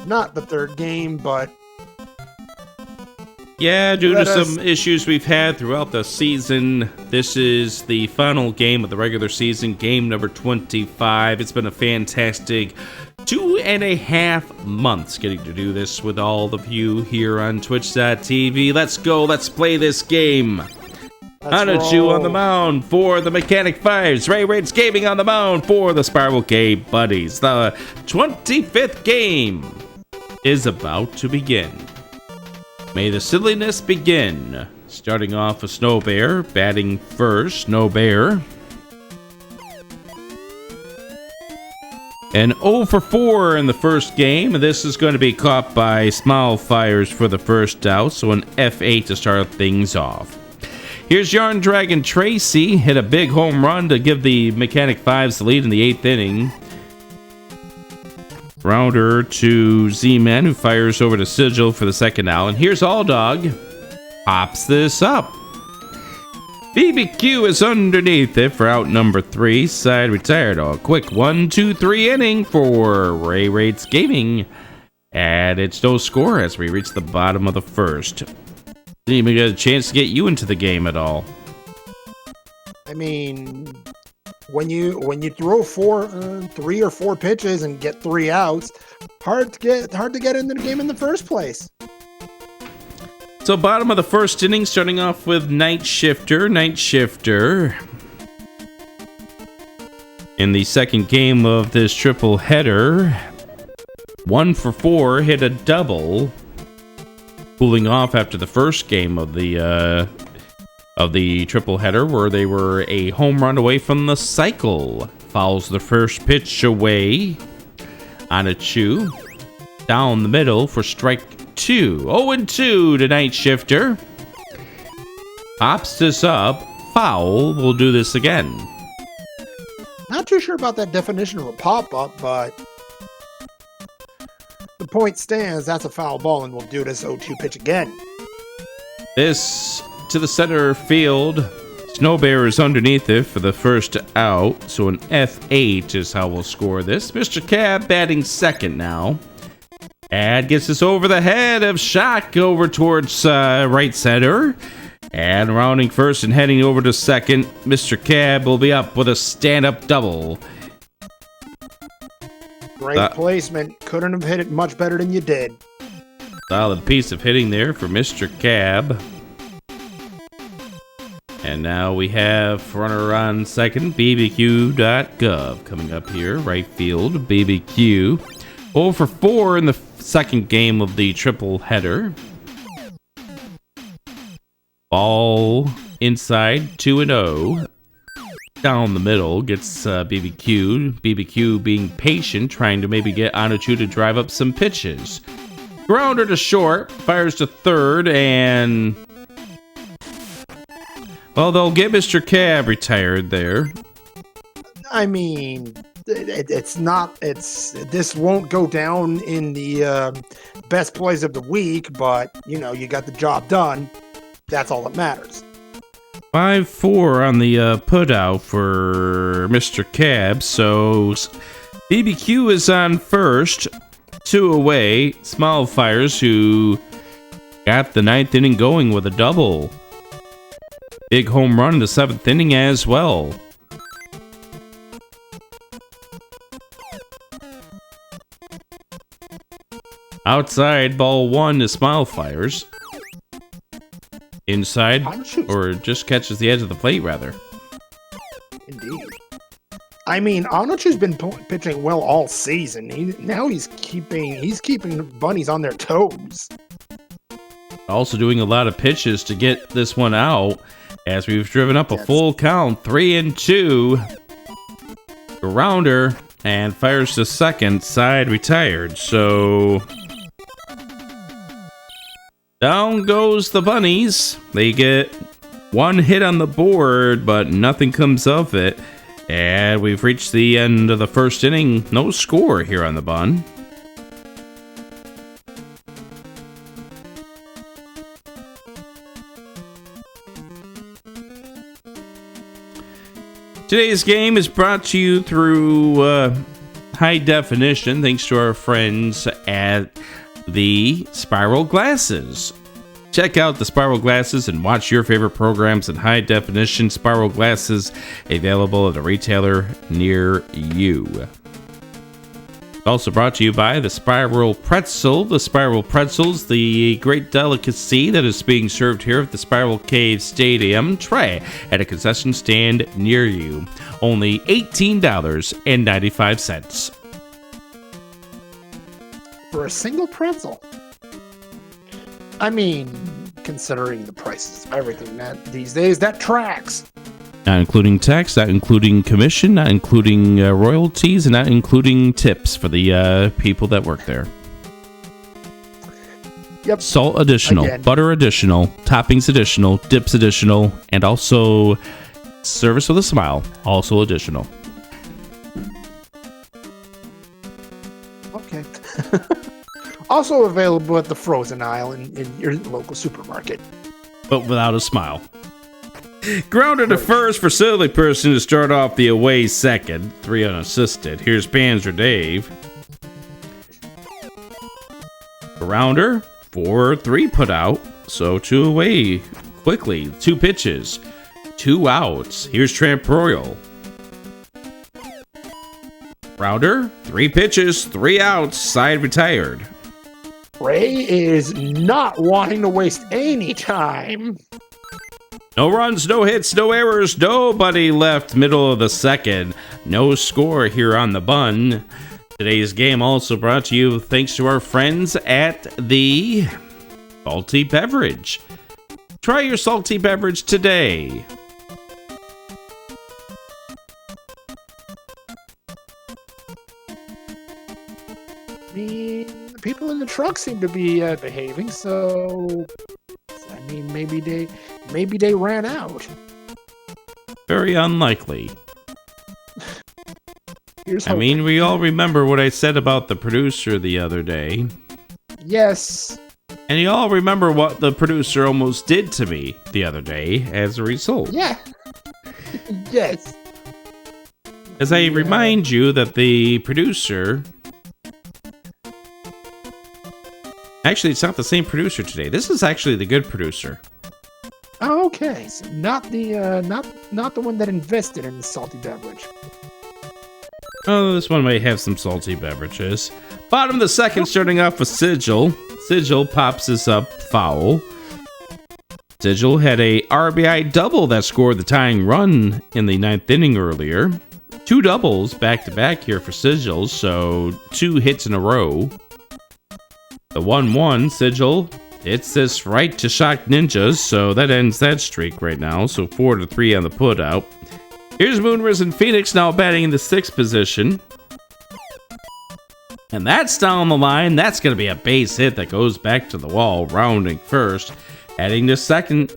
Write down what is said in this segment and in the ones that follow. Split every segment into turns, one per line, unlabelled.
not the third game, but
yeah, due to some issues we've had throughout the season, this is the final game of the regular season, game number 25. It's been a fantastic 2.5 months getting to do this with all of you here on Twitch.tv. Let's go, let's play this game. Anachu on the mound for the Mechanic Fives. Ray-Raid's Gaming on the mound for the Spiral Game Buddies. The 25th game is about to begin. May the silliness begin. Starting off with Snow Bear, batting first, Snow Bear. And 0 for 4 in the first game. This is going to be caught by Smile Fires for the first out, so an F8 to start things off. Here's Yarn Dragon Tracy, hit a big home run to give the Mechanic Fives the lead in the 8th inning. Rounder to Z-Man, who fires over to Sigil for the second out. And here's All Dog. Pops this up. BBQ is underneath it for out number 3. Side retired. A quick 1-2-3 inning for Ray-Raid's Gaming. And it's no score as we reach the bottom of the first. Didn't even get a chance to get you into the game at all.
I mean, when you throw 3 or 4 pitches and get 3 outs, hard to get into the game in the first place.
So bottom of the first inning, starting off with Night Shifter. Night Shifter in the second game of this triple header, 1 for 4, hit a double, cooling off after the first game of the triple header, where they were a home run away from the cycle. Fouls the first pitch away on a chew. Down the middle for strike 2. 0-2 to Night Shifter. Pops this up. Foul. We'll do this again.
Not too sure about that definition of a pop-up, but the point stands. That's a foul ball, and we'll do this 0-2 pitch again.
This to the center field. Snow Bear is underneath it for the first out, so an F8 is how we'll score this. Mr. Cab batting second now. And gets this over the head of Shock over towards right center. And rounding first and heading over to second, Mr. Cab will be up with a stand-up double.
Great placement. Couldn't have hit it much better than you did.
Solid piece of hitting there for Mr. Cab. And now we have runner on second, bbq.gov coming up here, right field, BBQ. 0 for 4 in the second game of the triple header. Ball inside, 2-0. Down the middle gets BBQ. BBQ being patient, trying to maybe get Anachu to drive up some pitches. Grounder to short, fires to third, and well, they'll get Mr. Cab retired there.
I mean, this won't go down in the best plays of the week, but you know, you got the job done. That's all that matters.
5-4 on the put out for Mr. Cab. So BBQ is on first, 2 away. Smile Fires, who got the 9th inning going with a double. Big home run in the 7th inning as well. Outside, ball 1 to Smile Fires. Inside, or just catches the edge of the plate, rather.
Indeed. I mean, Anachu's been pitching well all season. He's keeping bunnies on their toes.
Also doing a lot of pitches to get this one out, as we've driven up a full count, 3-2. Rounder and fires to second, side retired. So down goes the bunnies. They get 1 hit on the board, but nothing comes of it. And we've reached the end of the first inning. No score here on the bun. Today's game is brought to you through high definition, thanks to our friends at the Spiral Glasses. Check out the Spiral Glasses and watch your favorite programs in high definition. Spiral Glasses available at a retailer near you. Also brought to you by the Spiral Pretzel. The Spiral Pretzel's the great delicacy that is being served here at the Spiral Cave Stadium. Try it at a concession stand near you. Only $18.95.
For a single pretzel? I mean, considering the prices of everything these days, that tracks.
Not including tax, not including commission, not including royalties, and not including tips for the people that work there.
Yep.
Salt additional,
Again.
Butter additional, toppings additional, dips additional, and also service with a smile, also additional.
Okay. Also available at the frozen aisle in your local supermarket.
But without a smile. Grounded to first for Silly Person to start off the away second. 3 unassisted. Here's Panzer Dave. Rounder, 4-3 put out. So 2 away quickly. 2 pitches. 2 outs. Here's Tramp Royal. Rounder, 3 pitches, 3 outs. Side retired.
Ray is not wanting to waste any time.
No runs, no hits, no errors, nobody left middle of the second. No score here on the bun. Today's game also brought to you thanks to our friends at the Salty Beverage. Try your salty beverage today.
I mean, the people in the truck seem to be behaving, so I mean, maybe they ran out.
Very unlikely.
Here's
I mean, we all remember what I said about the producer the other day.
Yes.
And you all remember what the producer almost did to me the other day as a result.
Yeah. Yes.
As I remind you that the producer... Actually, it's not the same producer today. This is actually the good producer.
Oh, okay. So not the one that invested in the salty beverage.
Oh, this one may have some salty beverages. Bottom of the second, starting off with Sigil. Sigil pops this up foul. Sigil had a RBI double that scored the tying run in the 9th inning earlier. 2 doubles back-to-back here for Sigil, so 2 hits in a row. The 1-1, Sigil hits this right to Shock Ninjas, so that ends that streak right now. So 4-3 on the putout. Here's Moon Risen Phoenix now batting in the 6th position. And that's down the line. That's going to be a base hit that goes back to the wall, rounding first, heading to second,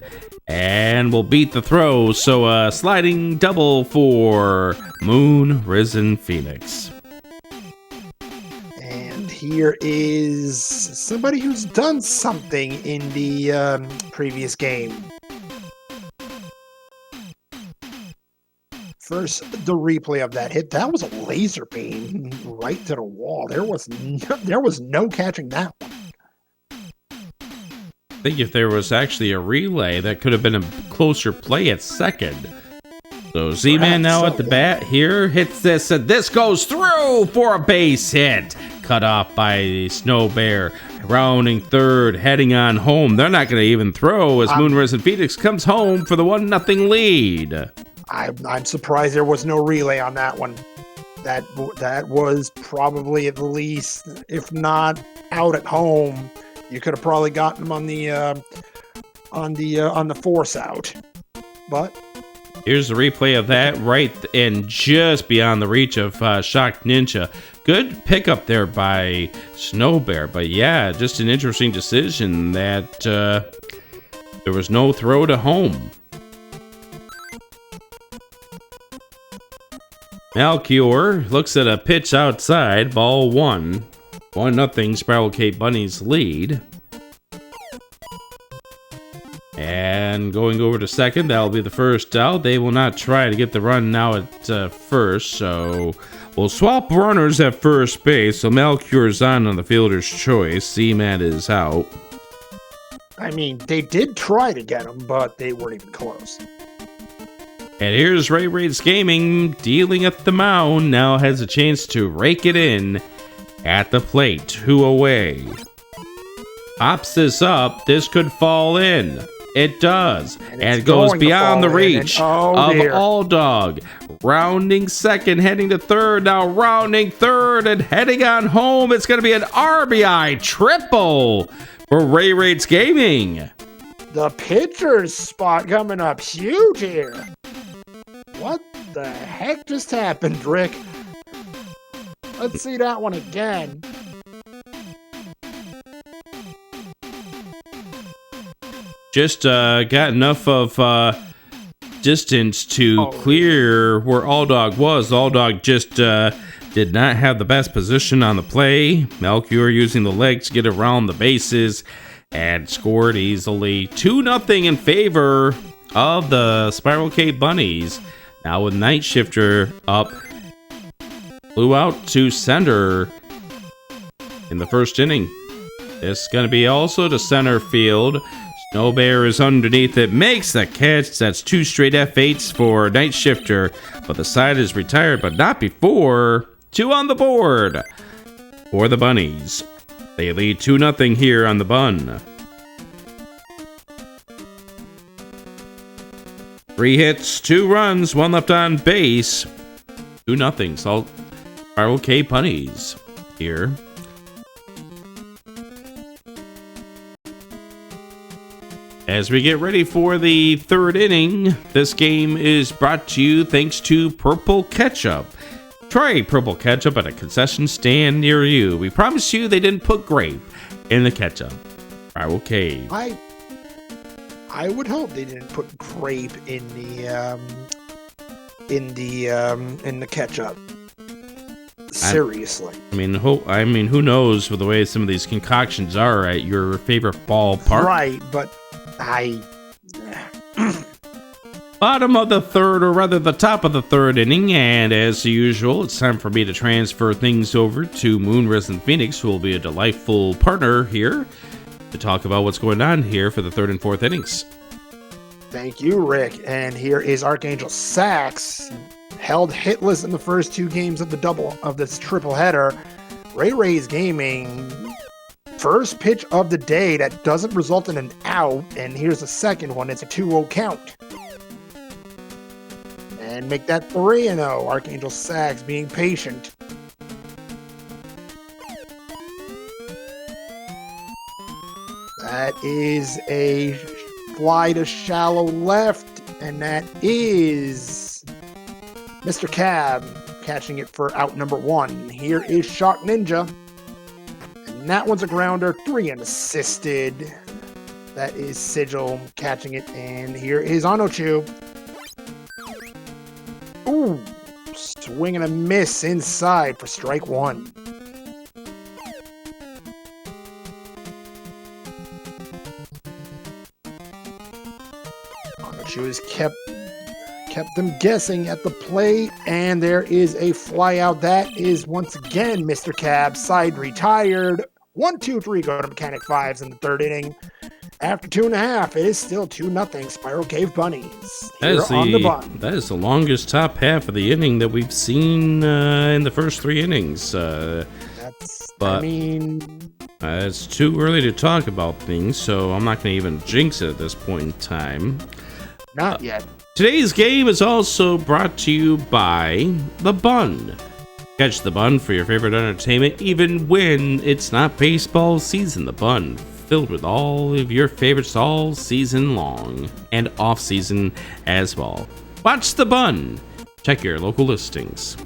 and will beat the throw. So a sliding double for Moon Risen Phoenix.
Here is somebody who's done something in the previous game. First, the replay of that hit. That was a laser beam right to the wall. There was no catching that one.
I think if there was actually a relay, that could have been a closer play at second. So Z-Man now at the bat here hits this, and this goes through for a base hit. Cut off by the Snow Bear, rounding third, heading on home. They're not going to even throw as Moon Risen Phoenix comes home for the 1-0 lead.
I'm surprised there was no relay on that one. That was probably at least, if not out at home, you could have probably gotten them on the force out. But
here's the replay of that right and just beyond the reach of Shock Ninja. Good pickup there by Snow Bear, but yeah, just an interesting decision that there was no throw to home. Melchior looks at a pitch outside, ball 1. 1-0 Spiral Cave Bunnies lead. And And going over to second, that'll be the first out. They will not try to get the run now at first, so we'll swap runners at first base. So Melchior's on the fielder's choice. Seaman is out.
I mean, they did try to get him, but they weren't even close.
And here's Ray Ray's Gaming dealing at the mound. Now has a chance to rake it in at the plate. 2 away. Pops this up. This could fall in. It does. And it goes beyond the reach of Alldog. Rounding second, heading to third. Now rounding third and heading on home. It's going to be an RBI triple for Ray Ray's Gaming.
The pitcher's spot coming up huge here. What the heck just happened, Rick? Let's see that one again.
Just got enough of distance to clear where Alldog was. Alldog just did not have the best position on the play. Melchior using the legs to get around the bases and scored easily. 2-0 in favor of the Spiral Cave Bunnies. Now with Night Shifter up, flew out to center in the first inning. It's going to be also to center field. Snow Bear is underneath it, makes the catch. That's 2 straight F8s for Night Shifter, but the side is retired, but not before. 2 on the board for the Bunnies. They lead 2-0 here on the Bun. 3 hits, 2 runs, 1 left on base. 2-0. Salt Spiral Cave Bunnies here. As we get ready for the third inning, this game is brought to you thanks to Purple Ketchup. Try Purple Ketchup at a concession stand near you. We promise you they didn't put grape in the ketchup. Spiral Cave.
I would hope they didn't put grape in the ketchup. Seriously.
I mean, who knows with the way some of these concoctions are at your favorite ballpark?
Right, but
Bottom of the third, or rather the top of the third inning, and as usual, it's time for me to transfer things over to Moonrise and Phoenix, who will be a delightful partner here to talk about what's going on here for the third and fourth innings.
Thank you, Rick. And here is Archangel Sax, held hitless in the first 2 games of this triple header. Ray Ray's Gaming, first pitch of the day that doesn't result in an out, and here's the second one. It's a 2-0 count. And make that 3-0. Archangel Sax being patient. That is a fly to shallow left, and that is Mr. Cab catching it for out number 1. Here is Shark Ninja. And that one's a grounder, 3 unassisted. That is Sigil catching it, and here is Onochu. Ooh, swing and a miss inside for strike 1. Onochu has kept them guessing at the plate, and there is a fly out. That is once again Mr. Cab, side retired. 1, 2, 3 go to Mechanic Fives in the third inning. After 2.5, it is still 2-0 Spiral Cave Bunnies.
That is the longest top half of the inning that we've seen in the first 3 innings. It's too early to talk about things, so I'm not going to even jinx it at this point in time.
Not yet.
Today's game is also brought to you by The Bun. Catch The Bun for your favorite entertainment, even when it's not baseball season. The Bun, filled with all of your favorites all season long, and off season as well. Watch The Bun. Check your local listings.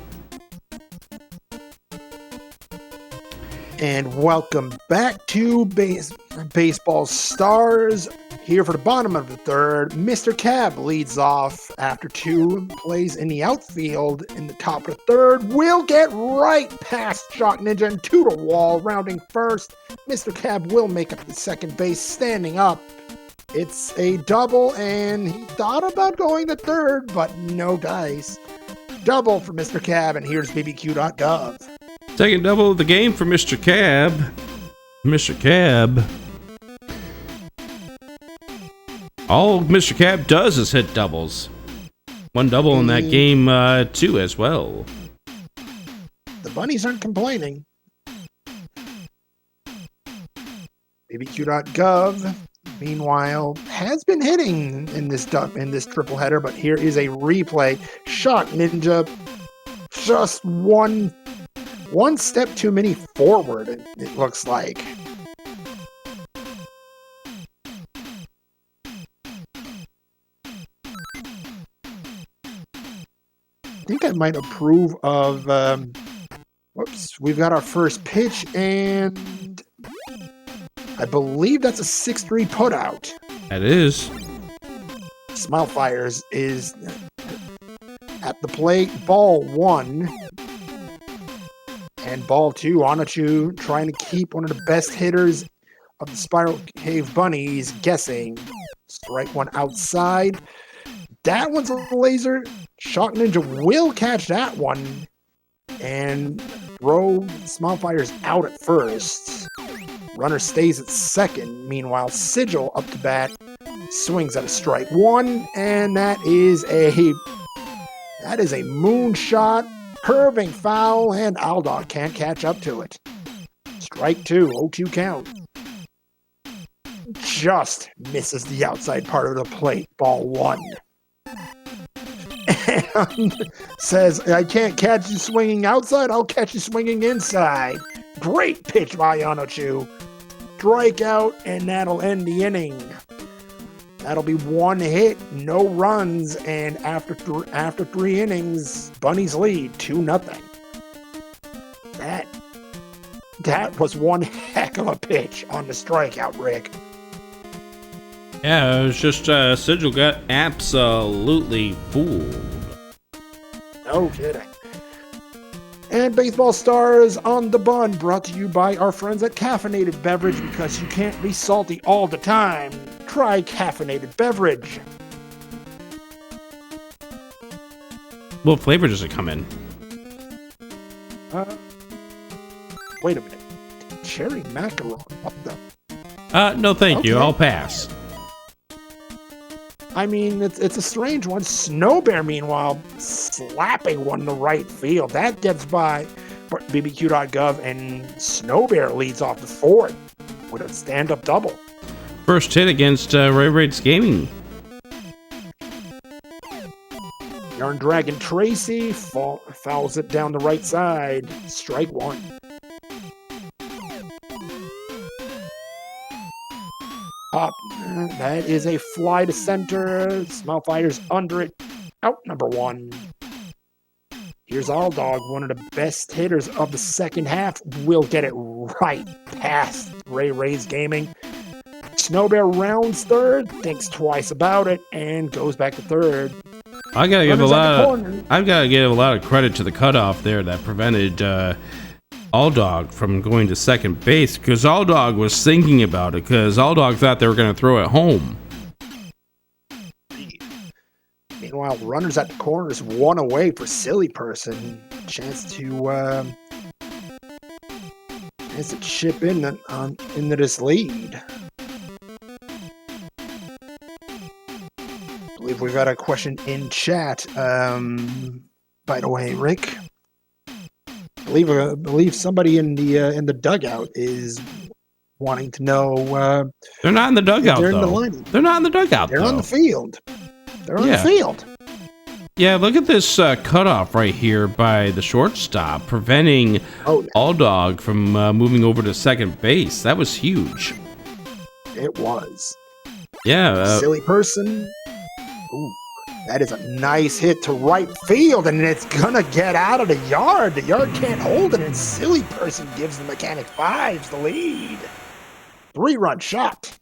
And welcome back to Baseball Stars. Here for the bottom of the third, Mr. Cab leads off after 2 plays in the outfield. In the top of the third, will get right past Shock Ninja and to the wall, rounding first. Mr. Cab will make up the second base, standing up. It's a double, and he thought about going to third, but no dice. Double for Mr. Cab, and here's bbq.gov.
Second double of the game for Mr. Cab. Mr. Cab. All Mr. Cab does is hit doubles. One double in that game, too, as well.
The bunnies aren't complaining. bbq.gov, meanwhile, has been hitting in this triple header, but here is a replay. Shock Ninja, just one step too many forward, it looks like. I think I might approve of, whoops, we've got our first pitch, and I believe that's a 6-3 putout.
That is.
Smile Fires is at the plate. Ball 1. And ball 2. Anachu trying to keep one of the best hitters of the Spiral Cave Bunnies guessing. Strike 1 outside. That one's a laser. Shock Ninja will catch that one. And throw Smile Fires out at first. Runner stays at second. Meanwhile, Sigil up to bat, swings at a strike 1, and that is a moonshot, curving foul, and Aldog can't catch up to it. Strike 2, 0-2 count. Just misses the outside part of the plate. Ball 1. And says, I can't catch you swinging outside, I'll catch you swinging inside. Great pitch by Anachu. Strikeout, and that'll end the inning. That'll be 1 hit, no runs, and after 3 innings, Bunnies lead 2-0. That was one heck of a pitch on the strikeout, Rick.
Yeah, it was just Sigil got absolutely fooled.
No kidding. And Baseball Stars on the Bun, brought to you by our friends at Caffeinated Beverage, because you can't be salty all the time. Try Caffeinated Beverage.
What flavor does it come in?
Wait a minute. Cherry macaron. What the?
No thank you,
Okay.
I'll pass.
I mean, it's a strange one. Snow Bear, meanwhile, slapping one to right field. That gets by bbq.gov, and Snow Bear leads off the 4th with a stand-up double.
First hit against Ray Raid's Gaming.
Yarn Dragon Tracy fouls it down the right side. Strike 1. Up. That is a fly to center. Smile Fighters under it. Out number 1. Here's Aldog, one of the best hitters of the second half. Will get it right past Ray's Gaming. Snow Bear rounds third, thinks twice about it, and goes back to third.
I've got to give a lot of credit to the cutoff there that prevented Aldog from going to second base, because Aldog was thinking about it, because Aldog thought they were going to throw it home.
Meanwhile, runners at the corners, 1 away for Silly Person. Chance to chip in into this lead. I believe we've got a question in chat. By the way, Rick, I believe somebody in the dugout is wanting to know.
They're not in the dugout,
they're
though.
in the lineup.
They're not in the dugout,
They're
though.
on the field. They're on the field.
Yeah, look at this cutoff right here by the shortstop, preventing Aldog from moving over to second base. That was huge.
It was.
Yeah.
Silly Person. Ooh, that is a nice hit to right field, and it's gonna get out of the yard. The yard can't hold it, and Silly Person gives the Mechanic Fives the lead. 3-run shot.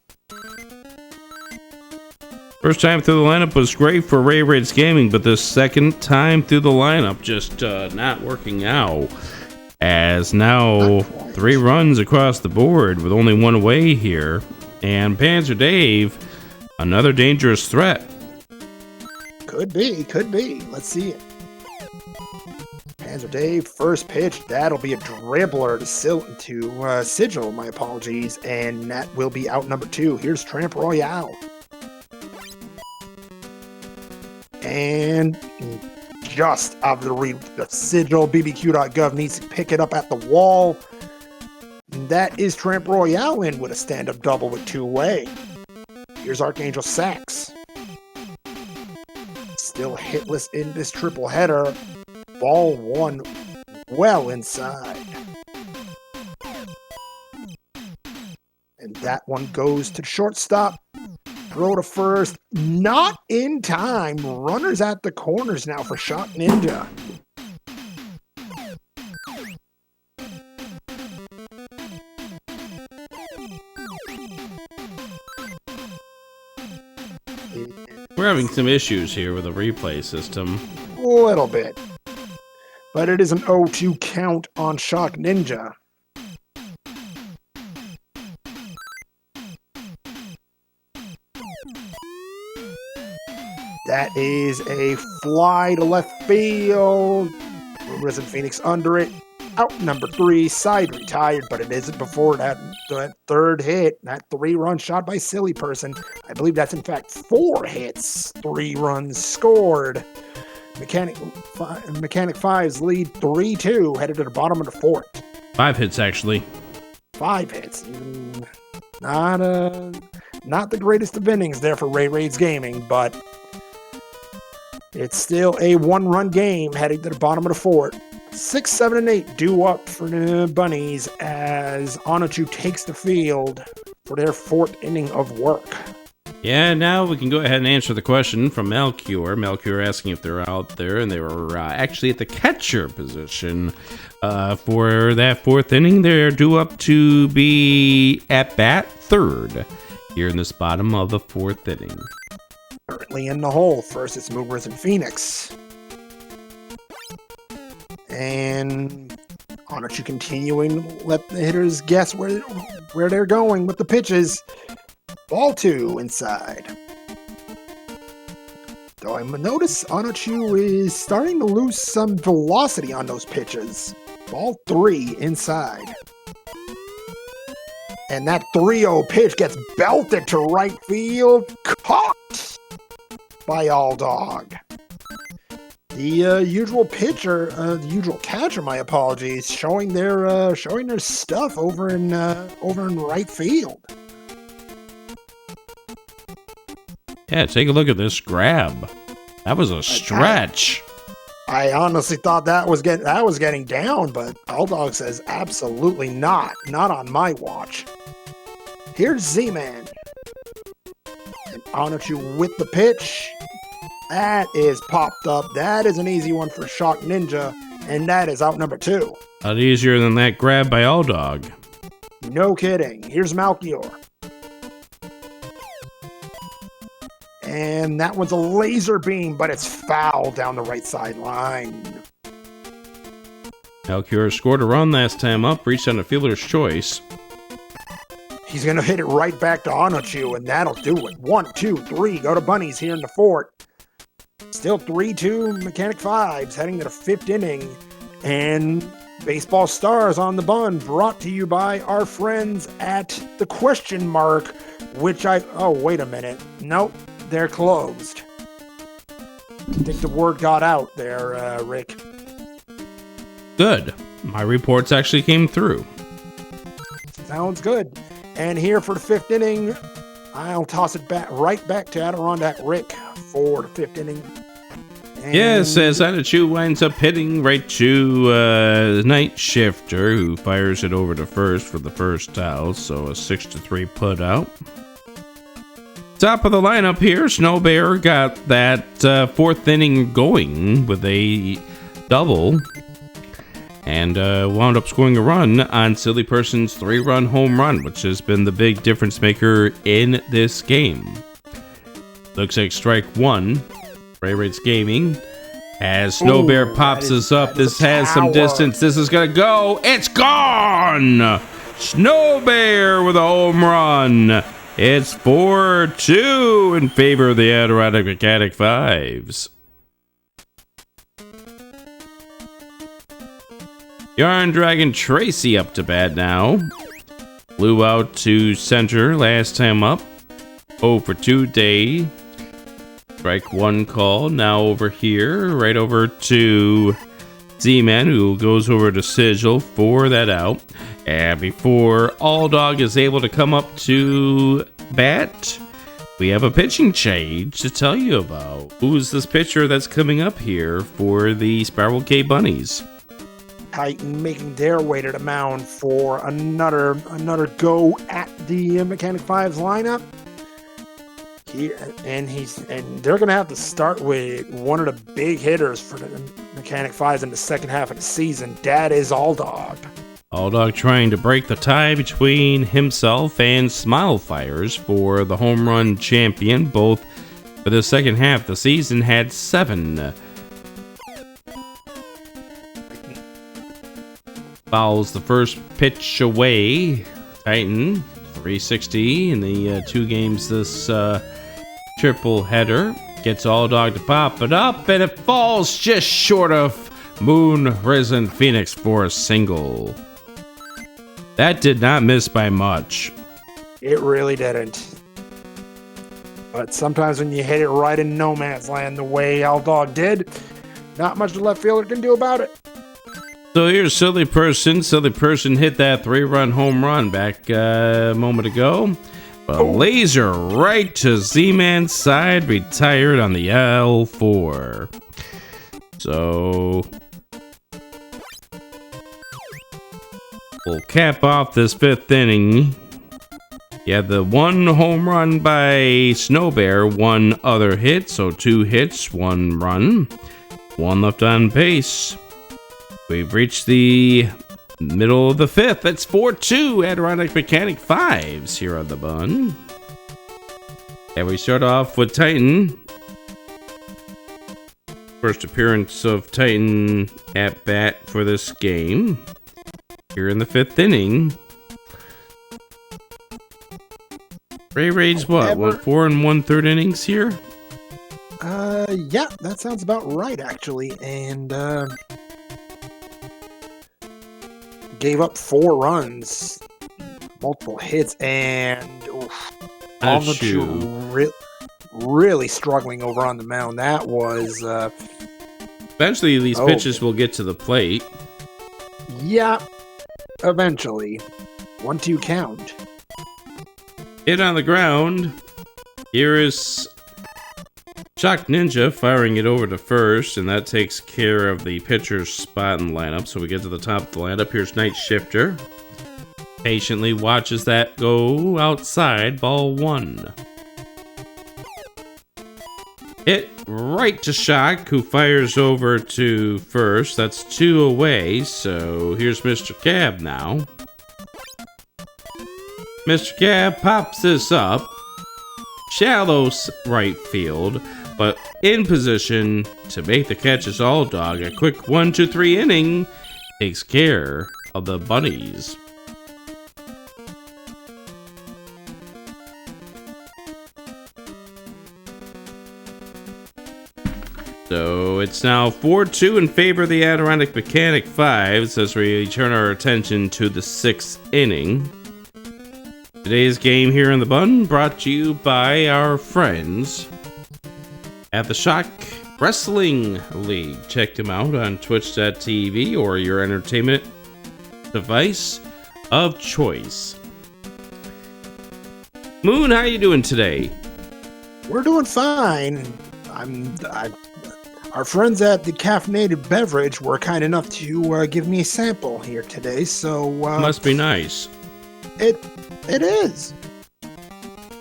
First time through the lineup was great for Ray Raid's Gaming, but the second time through the lineup just not working out. As now 3 runs across the board with only 1 away here. And Panzer Dave Another dangerous threat.
Could be. Let's see it. Hands are Dave. First pitch. That'll be a dribbler to Sigil. My apologies. And that will be out number 2. Here's Tramp Royale. And just out of the read, the Sigil. BBQ.gov needs to pick it up at the wall. That is Tramp Royale in with a stand-up double with two-way. Here's Archangel Sax. Still hitless in this triple header. Ball 1 well inside. And that one goes to shortstop. Throw to first. Not in time. Runners at the corners now for Shock Ninja.
We're having some issues here with the replay system.
A little bit. But it is an 0-2 count on Shock Ninja. That is a fly to left field. Risen Phoenix under it. Out number 3, side retired, but it isn't before that third hit. That 3-run shot by Silly Person. I believe that's in fact 4 hits. 3 runs scored. Mechanic 5's lead 3-2, headed to the bottom of the 4th.
5 hits, actually.
5 hits. Not the greatest of innings there for Ray Raids Gaming, but it's still a 1-run game heading to the bottom of the 4th. 6, 7, and 8 due up for the Bunnies as Onichu takes the field for their 4th inning of work.
Yeah, now we can go ahead and answer the question from Melchior. Melchior asking if they're out there, and they were actually at the catcher position for that 4th inning. They're due up to be at bat 3rd here in this bottom of the 4th inning.
Currently in the hole. First, it's Movers and Phoenix. And Onichu continuing to let the hitters guess where they're going with the pitches. Ball 2 inside. Though I notice Onichu is starting to lose some velocity on those pitches. Ball 3 inside. And that 3-0 pitch gets belted to right field. Caught by All Dog. The usual catcher, my apologies, showing their stuff over in right field.
Yeah, take a look at this grab. That was a stretch.
I honestly thought that was getting down, but All Dog says absolutely not on my watch. Here's Z-Man, and Onichu with the pitch. That is popped up. That is an easy one for Shock Ninja, and that is out number 2.
A lot easier than that grab by All Dog.
No kidding. Here's Melchior. And that one's a laser beam, but it's foul down the right sideline.
Melchior scored a run last time up, reached on a fielder's choice.
He's going to hit it right back to Onichu, and that'll do it. 1, 2, 3, go to Bunnies here in the 4th. Still 3-2 Mechanic 5s heading to the 5th inning. And Baseball Stars on the Bun brought to you by our friends at the Question Mark, which oh, wait a minute. Nope, they're closed. I think the word got out there, Rick.
Good. My reports actually came through.
Sounds good. And here for the 5th inning, I'll toss it right back to Adirondack Rick for the 5th inning. And
yes, as Onichu winds up hitting right to Night Shifter, who fires it over to first for the first out, so a 6-3 put out. Top of the lineup here, Snow Bear got that 4th inning going with a double, and wound up scoring a run on Silly Person's 3-run home run, which has been the big difference maker in this game. Looks like strike 1. Ray Raids Gaming. As Snow Bear pops us up, this has some distance. This is going to go. It's gone! Snow Bear with a home run. It's 4-2 in favor of the Adirondack Mechanic Fives. Yarn Dragon Tracy up to bat now. Flew out to center last time up. 0 for 2 day. Strike one call. Now over here, right over to Z-Man, who goes over to Sigil for that out. And before All Dog is able to come up to bat, we have a pitching change to tell you about. Who's this pitcher that's coming up here for the Spiral K Bunnies?
Titan making their way to the mound for another go at the Mechanic Fives lineup. And they're gonna have to start with one of the big hitters for the Mechanic Fives in the second half of the season. That is All Dog.
All Dog trying to break the tie between himself and Smile Fires for the home run champion. Both for the second half of the season had 7. Fouls the first pitch away. Titan 360 in the 2 games this triple header. Gets All Dog to pop it up, and it falls just short of Moon Risen Phoenix for a single. That did not miss by much.
It really didn't. But sometimes when you hit it right in no man's land the way All Dog did, not much the left fielder can do about it.
So here's Silly Person. Silly Person hit that 3-run home run back a moment ago. A laser right to Z-Man's side, retired on the L4. So we'll cap off this 5th inning. You had the 1 home run by Snow Bear, 1 other hit, so 2 hits, 1 run, 1 left on base. We've reached the middle of the 5th. It's 4-2 Adirondack Mechanic Fives here on the bun. And we start off with Titan. First appearance of Titan at bat for this game. Here in the 5th inning. Ray Ray's what? 4 1/3 innings here?
Yeah, that sounds about right, actually. And, gave up 4 runs, multiple hits, and all of them really struggling over on the mound. That was...
Eventually, these pitches will get to the plate.
Yeah, eventually. 1-2 count.
Hit on the ground. Here is Shock Ninja firing it over to first, and that takes care of the pitcher's spot in the lineup. So we get to the top of the lineup. Here's Night Shifter. Patiently watches that go outside, ball 1. Hit right to Shock, who fires over to first. That's 2 away, so here's Mr. Cab now. Mr. Cab pops this up. Shallow right field, but in position to make the catch is All Dog. A quick 1-2-3 inning takes care of the Bunnies. So it's now 4-2 in favor of the Adirondack Mechanic Fives as we turn our attention to the 6th inning. Today's game here in the bun brought to you by our friends at the Shock Wrestling League. Check them out on twitch.tv or your entertainment device of choice. Moon, how you doing today?
We're doing fine. Our friends at the Caffeinated Beverage were kind enough to give me a sample here today, so...
Must be nice.
It is.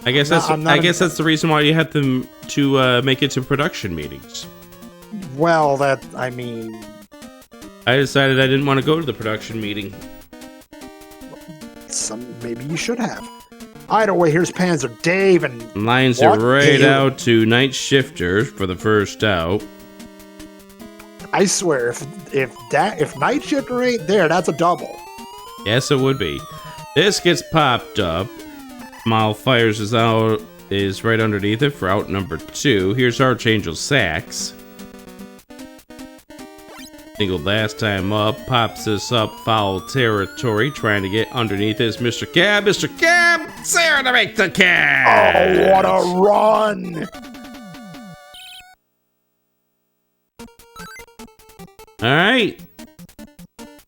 I guess that's the reason why you had them to make it to production meetings.
Well, I
decided I didn't want to go to the production meeting.
Maybe you should have. Either way, here's Panzer Dave and
lines it right out to Night Shifter for the first out.
I swear, if Night Shifter ain't there, that's a double.
Yes, it would be. This gets popped up. Smile Fires is right underneath it for out number 2. Here's Archangel Sax. Singled last time up, pops this up foul territory, trying to get underneath is Mr. Cab. Mr. Cab, there to make the catch!
Oh, what a run!
All right.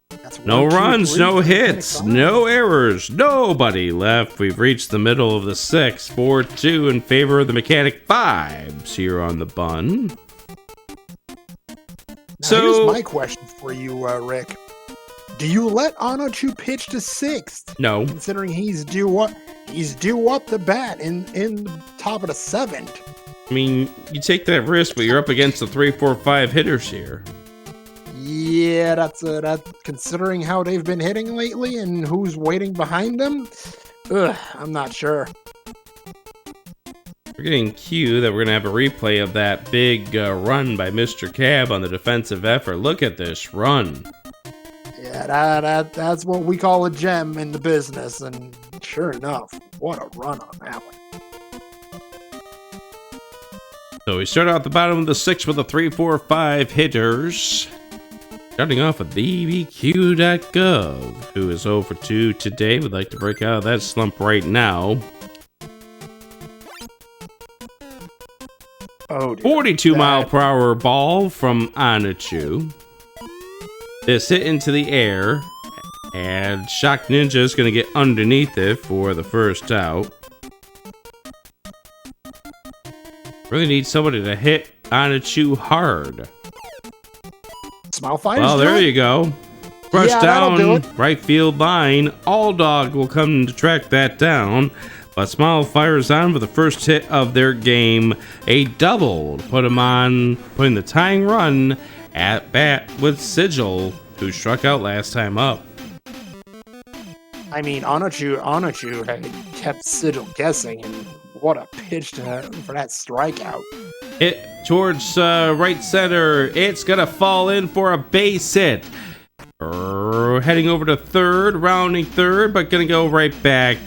That's
No
1, 2,
runs,
3,
no
4,
hits,
5.
no errors, nobody left. We've reached the middle of the 6th, 4-2 in favor of the Mechanic 5s here on the bun.
Now,
So
here's my question for you, Rick. Do you let Anachu pitch to 6th?
no,
Considering he's due up the bat in the top of the 7th.
I mean, you take that risk, but you're up against the 3, 4, 5 hitters here.
Yeah, that's considering how they've been hitting lately and who's waiting behind them. I'm not sure.
We're getting cue that we're gonna have a replay of that big run by Mr. Cab on the defensive effort. Look at this run.
Yeah, that's what we call a gem in the business, and sure enough, what a run on that one.
So we start out the bottom of the 6th with the 3, 4, 5 hitters. Starting off with bbq.gov, who is 0 for 2 today. Would like to break out of that slump right now.
Oh, dear.
42 mile per hour ball from Anachu. This hit into the air, and Shock Ninja is going to get underneath it for the first out. Really need somebody to hit Anachu hard.
Smile Fires.
Well, there you go. Brush
Yeah, that'll do
down
it.
right field line. All Dog will come to track that down. But Smile fires on for the first hit of their game. A double to put him on, putting the tying run at bat with Sigil, who struck out last time up.
I mean, Anachu had kept Sigil guessing, and what a pitch for that strikeout.
Hit towards right center. It's going to fall in for a base hit. Heading over to third, rounding third, but going to go right back.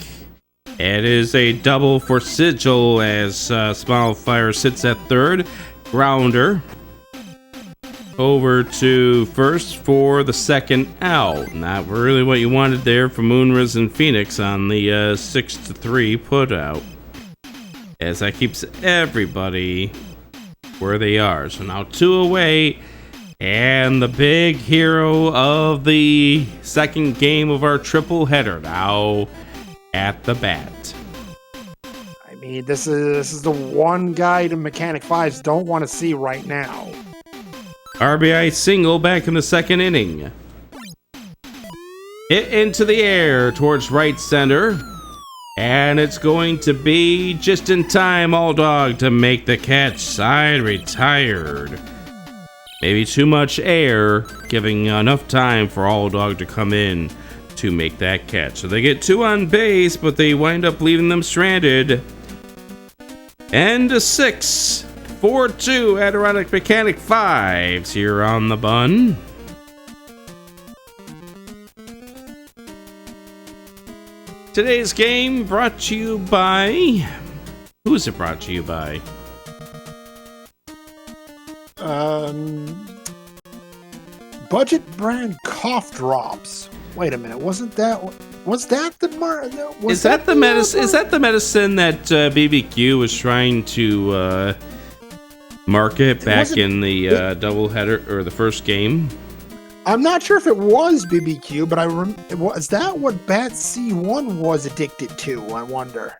It is a double for Sigil as Smile Fire sits at third. Grounder over to first for the second out. Not really what you wanted there for Moonrise and Phoenix on the 6-3 put out. As that keeps everybody where they are. So now 2 away. And the big hero of the second game of our triple header now at the bat.
I mean, this is the one guy the Mechanic 5s don't want to see right now.
RBI single back in the second inning. Hit into the air towards right center. And it's going to be just in time, All Dog to make the catch. Side retired. Maybe too much air, giving enough time for All Dog to come in to make that catch. So they get 2 on base, but they wind up leaving them stranded. And a 6, 4-2 Adirondack Mechanic 5s here on the bun. Today's game brought to you by... Who's it brought to you by?
Budget brand cough drops. Wait a minute, was that the
Is that the medicine? Is that the medicine that BBQ was trying to market back in the doubleheader or the first game?
I'm not sure if it was BBQ, but was that what Bat C1 was addicted to? I wonder.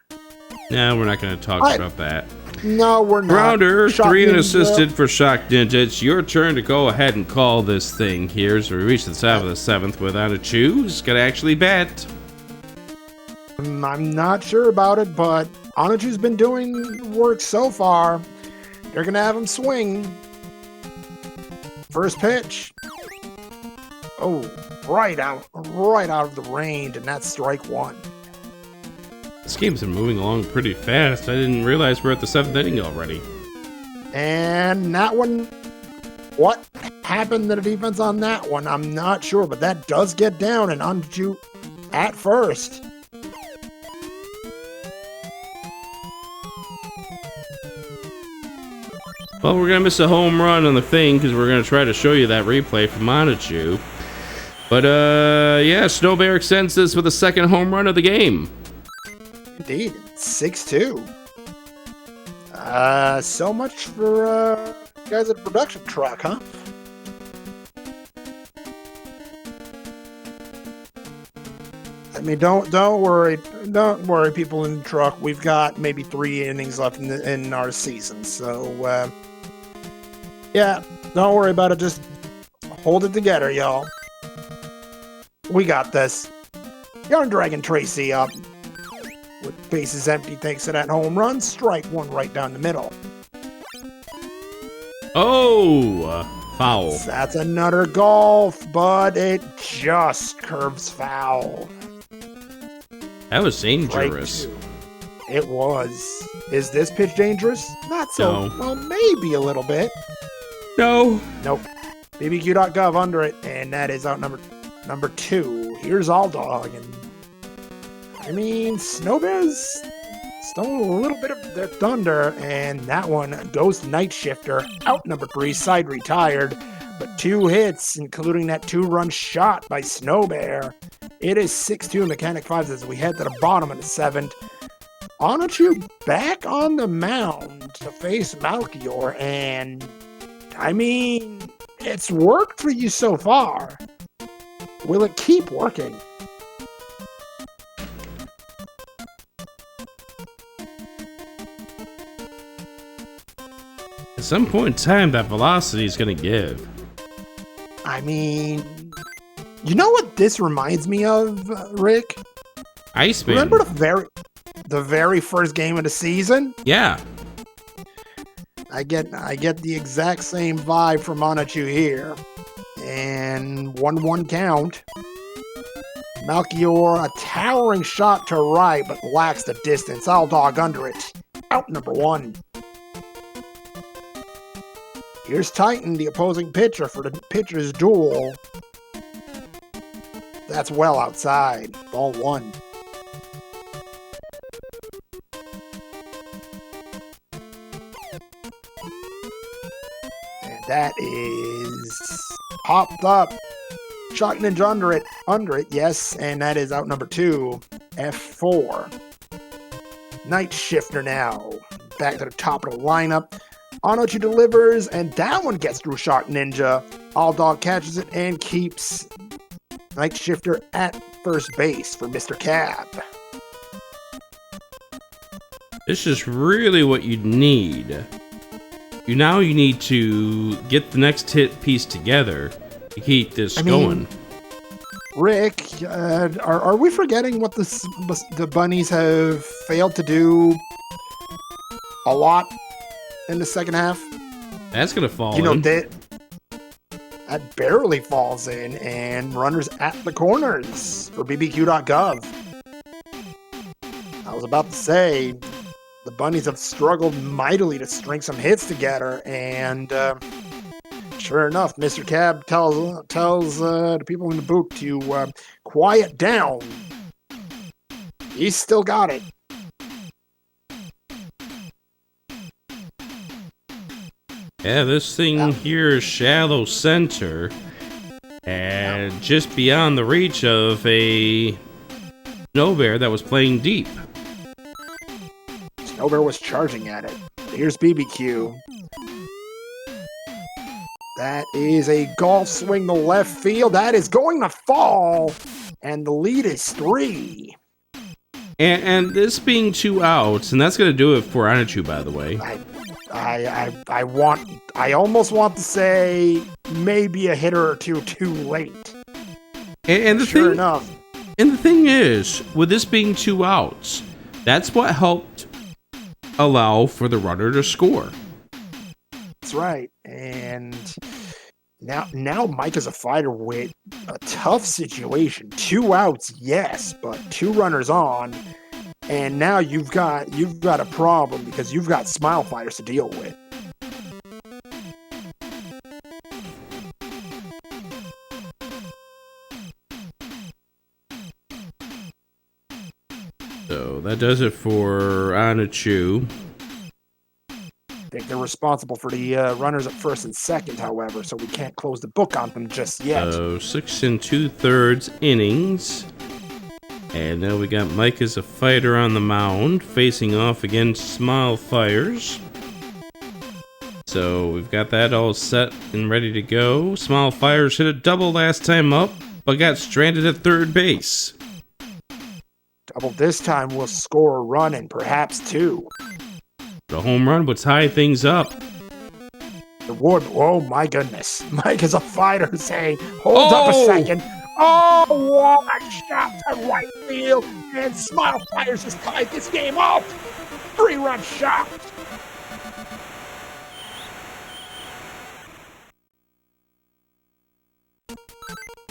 No, we're not going to talk about that.
No, we're not.
Grounder,
Shock
3 and
Ninja.
assisted for Shock Ninja. It's your turn to go ahead and call this thing here as we reach the top of the 7th without a choose. Got to actually bat.
I'm not sure about it, but Anachu's been doing work so far. They're gonna have him swing. First pitch. Oh, right out of the range, and that's strike 1.
This game's been moving along pretty fast. I didn't realize we're at the 7th inning already.
And that one, what happened to the defense on that one? I'm not sure, but that does get down and Anachu at first.
Well, we're going to miss a home run on the thing because we're going to try to show you that replay from Manachu. But, yeah, Snow Bear extends this with the second home run of the game.
Indeed, 6-2. So much for, guys at production truck, huh? I mean, don't worry, people in the truck. We've got maybe 3 innings left in our season, so yeah, don't worry about it. Just hold it together, y'all. We got this. Young Dragon Tracy up with bases empty thanks to that home run. Strike one right down the middle.
Oh, foul.
That's another golf, but it just curves foul.
That was dangerous.
It was. Is this pitch dangerous? Not so.
No.
Well, maybe a little bit.
No.
Nope. BBQ.gov under it, and that is out number 2. Here's All Dog, and I mean, Snow Bears stole a little bit of their thunder, and that one goes to Night Shifter, out number 3, side retired, but 2 hits, including that 2-run shot by Snow Bear. It is 6-2 Mechanic 5s as we head to the bottom of the 7th. Onichu back on the mound to face Malchior, and I mean, it's worked for you so far. Will it keep working?
At some point in time, that velocity is going to give.
I mean, you know what this reminds me of, Rick?
Iceman.
Remember the very first game of the season?
Yeah.
I get the exact same vibe from Onichu here. And 1-1 count. Malchior, a towering shot to right, but lacks the distance. All Dog under it. Out number 1. Here's Titan, the opposing pitcher for the pitcher's duel. That's well outside. Ball 1. And that is popped up. Shock Ninja under it, yes, and that is out number 2, F4. Night Shifter now. Back to the top of the lineup. Onichu delivers, and that one gets through Shock Ninja. All Dog catches it and keeps Night Shifter at first base for Mr. Cab.
This is really what you need. You need to get the next hit piece together to keep this going.
Rick, are we forgetting what the bunnies have failed to do a lot in the second half?
That's gonna fall in.
That barely falls in, and runners at the corners for BBQ.gov. I was about to say, the bunnies have struggled mightily to string some hits together, and sure enough, Mr. Cab tells the people in the booth to quiet down. He's still got it.
Yeah, this thing here is shallow center, and just beyond the reach of a Snow Bear that was playing deep.
Snow Bear was charging at it. Here's BBQ. That is a golf swing to left field. That is going to fall, and the lead is 3.
And this being 2 outs, and that's going to do it for Onichu, by the way.
I almost want to say maybe a hitter or two too late.
And the
sure enough.
And the thing is, with this being 2 outs, that's what helped allow for the runner to score.
That's right. And now Mike is a fighter with a tough situation. 2 outs, yes, but 2 runners on. And now you've got a problem because you've got Smile Fighters to deal with. So
that does it for Onichu.
think they're responsible for the runners at first and second, however, so we can't close the book on them just yet.
So 6 2/3 innings. And now we got Mike as a fighter on the mound, facing off against Smile Fires. So we've got that all set and ready to go. Smile Fires hit a double last time up, but got stranded at third base.
Double this time will score a run and perhaps two.
The home run would tie things up.
The wood, oh my goodness. Mike is a fighter saying, hold up a second. Oh, what a shot to right field. And Smile Fires has tied this game up. 3-run shot.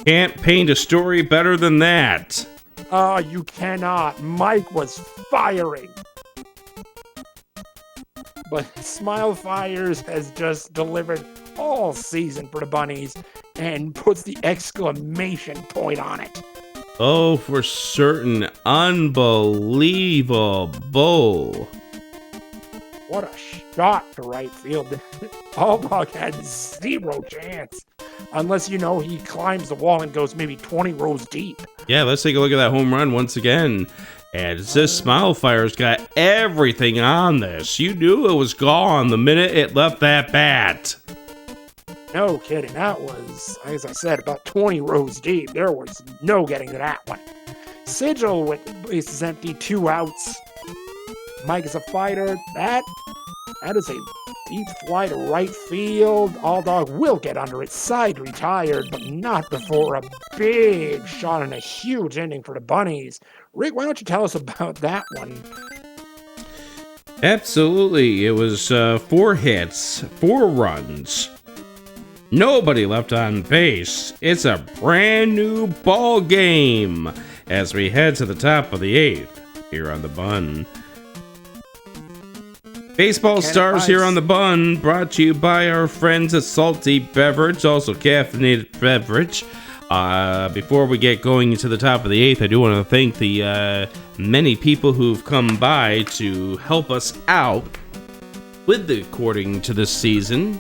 Can't paint a story better than that.
Oh, you cannot. Mike was firing. But Smile Fires has just delivered all season for the Bunnies and puts the exclamation point on it.
Oh, for certain. Unbelievable.
What a shot to right field. Alldog had zero chance. Unless, he climbs the wall and goes maybe 20 rows deep.
Yeah, let's take a look at that home run once again. And this Smile Fire's got everything on this. You knew it was gone the minute it left that bat.
No kidding. That was, as I said, about 20 rows deep. There was no getting to that one. Sigil with bases empty, 2 outs. Mike is a fighter. That is a deep fly to right field. Alldog will get under it. Side retired, but not before a big shot and a huge inning for the Bunnies. Rick, why don't you tell us about that one?
Absolutely. It was 4 hits, 4 runs. Nobody left on base. It's a brand new ball game as we head to the top of the 8th here on the Bun. Baseball Stars here on the Bun, brought to you by our friends at Salty Beverage, also caffeinated beverage. Before we get going into the top of the 8th, I do want to thank the many people who've come by to help us out with the according to this season.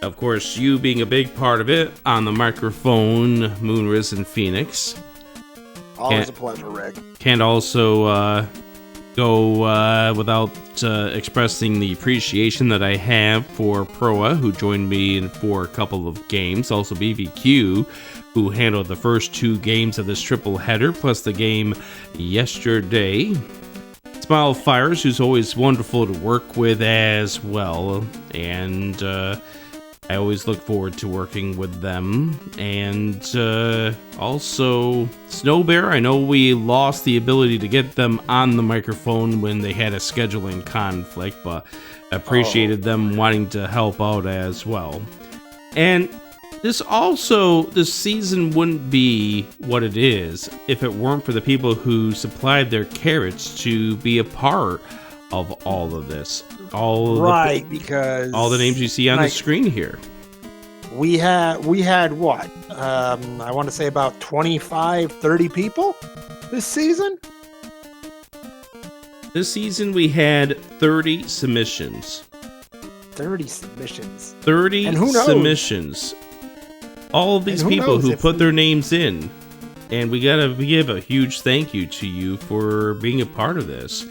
Of course, you being a big part of it on the microphone, Moonriz and Phoenix.
Always a pleasure, Rick.
Can't also go without expressing the appreciation that I have for Proa, who joined me for a couple of games. Also BBQ, who handled the first 2 games of this triple header, plus the game yesterday. Smile Fires, who's always wonderful to work with as well. And I always look forward to working with them. And also Snow Bear, I know we lost the ability to get them on the microphone when they had a scheduling conflict, but appreciated them wanting to help out as well. And this season wouldn't be what it is if it weren't for the people who supplied their carrots to be a part of all of this.
Because
all the names you see on the screen here.
We had what? I want to say about 25, 30 people this season?
This season we had 30 submissions.
30 submissions.
30
and who knows?
submissions. All of these people who put their names in. And we give a huge thank you to you for being a part of this.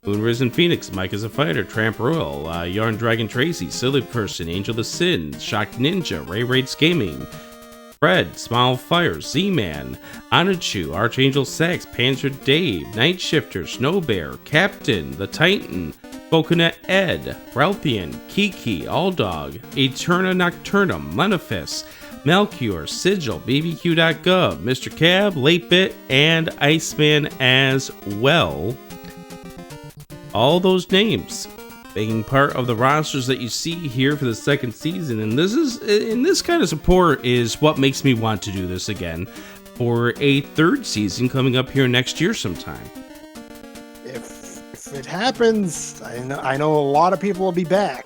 Moonriz and Phoenix, Mike is a Fighter, Tramp Royal, Yarn Dragon Tracy, Silly Person, Angel the Sin, Shock Ninja, Ray Raids Gaming, Fred, Smile Fire, Z-Man, Anachu, Archangel Sax, Panzer Dave, Night Shifter, Snow Bear, Captain, The Titan, Coconut Ed, Ralphian, Kiki, Alldog, Eterna Nocturnum, Lenifis, Melchior, Sigil, BBQ.gov, Mr. Cab, Late Bit, and Iceman as well. All those names being part of the rosters that you see here for the second season, and this kind of support is what makes me want to do this again for a 3rd season coming up here next year sometime.
If it happens, I know a lot of people will be back.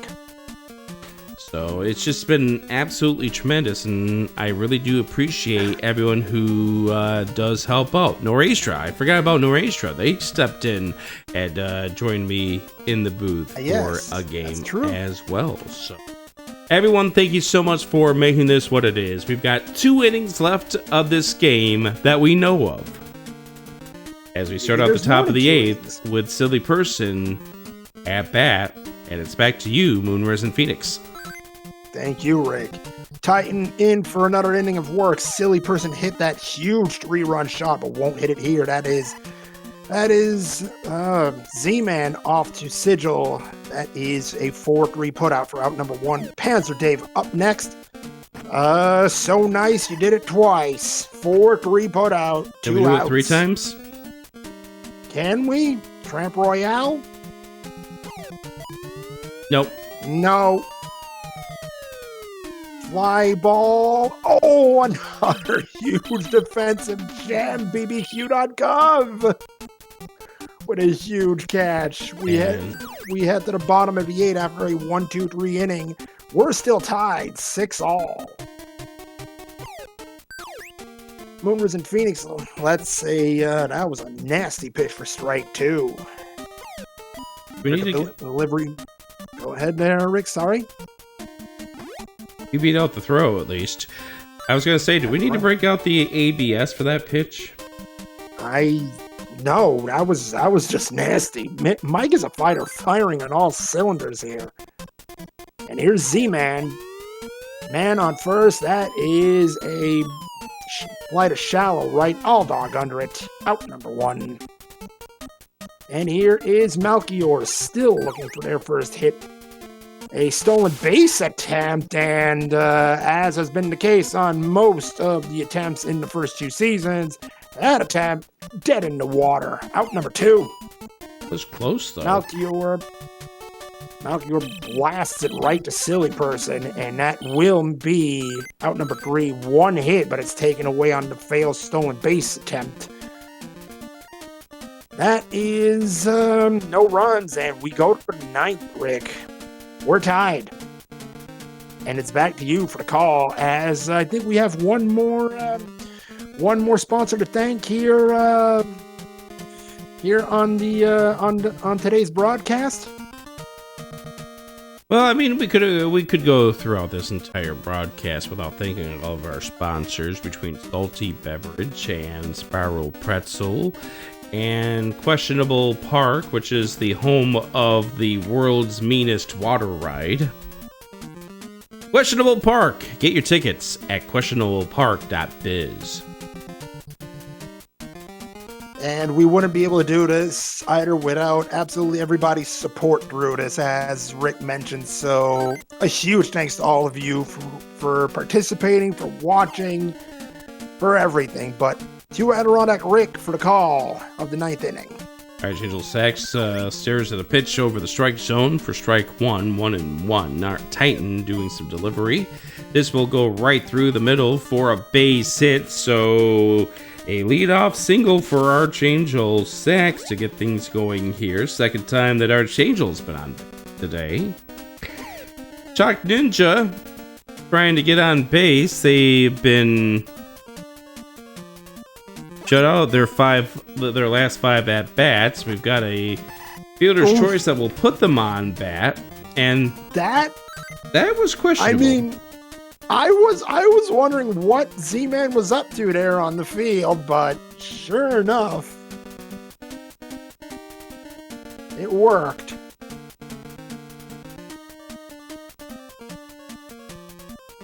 So it's just been absolutely tremendous, and I really do appreciate everyone who does help out. Noraistra, I forgot about Noraistra. They stepped in and joined me in the booth for a game as well. So everyone, thank you so much for making this what it is. We've got 2 innings left of this game that we know of. As we start off the top of the 8th with Silly Person at bat, and it's back to you, Moonrise and Phoenix.
Thank you, Rick. Titan in for another inning of work. Silly Person hit that huge 3-run shot, but won't hit it here. That is Z-Man off to Sigil. That is a 4-3 putout for out number 1. Panzer Dave up next. So nice, you did it twice. 4-3 putout.
Can we do it 3 times?
Can we? Tramp Royale?
Nope.
No. Fly ball. Oh, another huge defensive jam. BBQ.gov with a huge catch. We head to the bottom of the 8th after a 1-2-3 inning. We're still tied 6-all. Moonrise and Phoenix, let's say that was a nasty pitch for strike 2.
We need to get
delivery. Go ahead there, Rick. Sorry.
You beat out the throw, at least. I was going to say, do we need to break out the ABS for that pitch?
No, that was just nasty. Mike is a fighter, firing on all cylinders here. And here's Z-Man. Man on first. That is a light of shallow right. All dog under it. Out number 1. And here is Malchior, still looking for their first hit. A stolen base attempt, and as has been the case on most of the attempts in the first 2 seasons, that attempt dead in the water. Out number 2.
It was close, though.
Malchior blasts it right to Silly Person, and that will be out number 3. 1 hit, but it's taken away on the failed stolen base attempt. That is no runs, and we go to the 9th, Rick. We're tied. And it's back to you for the call, as I think we have one more sponsor to thank here on today's broadcast.
Well, I mean, we could go throughout this entire broadcast without thanking all of our sponsors, between Salty Beverage and Spiral Pretzel and Questionable Park, which is the home of the world's meanest water ride. Questionable Park. Get your tickets at questionablepark.biz.
And we wouldn't be able to do this either without absolutely everybody's support through this, as Rick mentioned. So a huge thanks to all of you for participating, for watching, for everything. But to Adirondack Rick for the call of the 9th inning.
All right, Angel Sachs stares at a pitch over the strike zone for strike 1, 1-1. Now Titan doing some delivery. This will go right through the middle for a base hit, so a leadoff single for Archangel Sachs to get things going here. Second time that Archangel's been on today. Shock Ninja trying to get on base. They've been shut out their last 5 at bats. We've got a fielder's choice that will put them on bat, and that was questionable.
I mean, I was wondering what Z-Man was up to there on the field, but sure enough, it worked.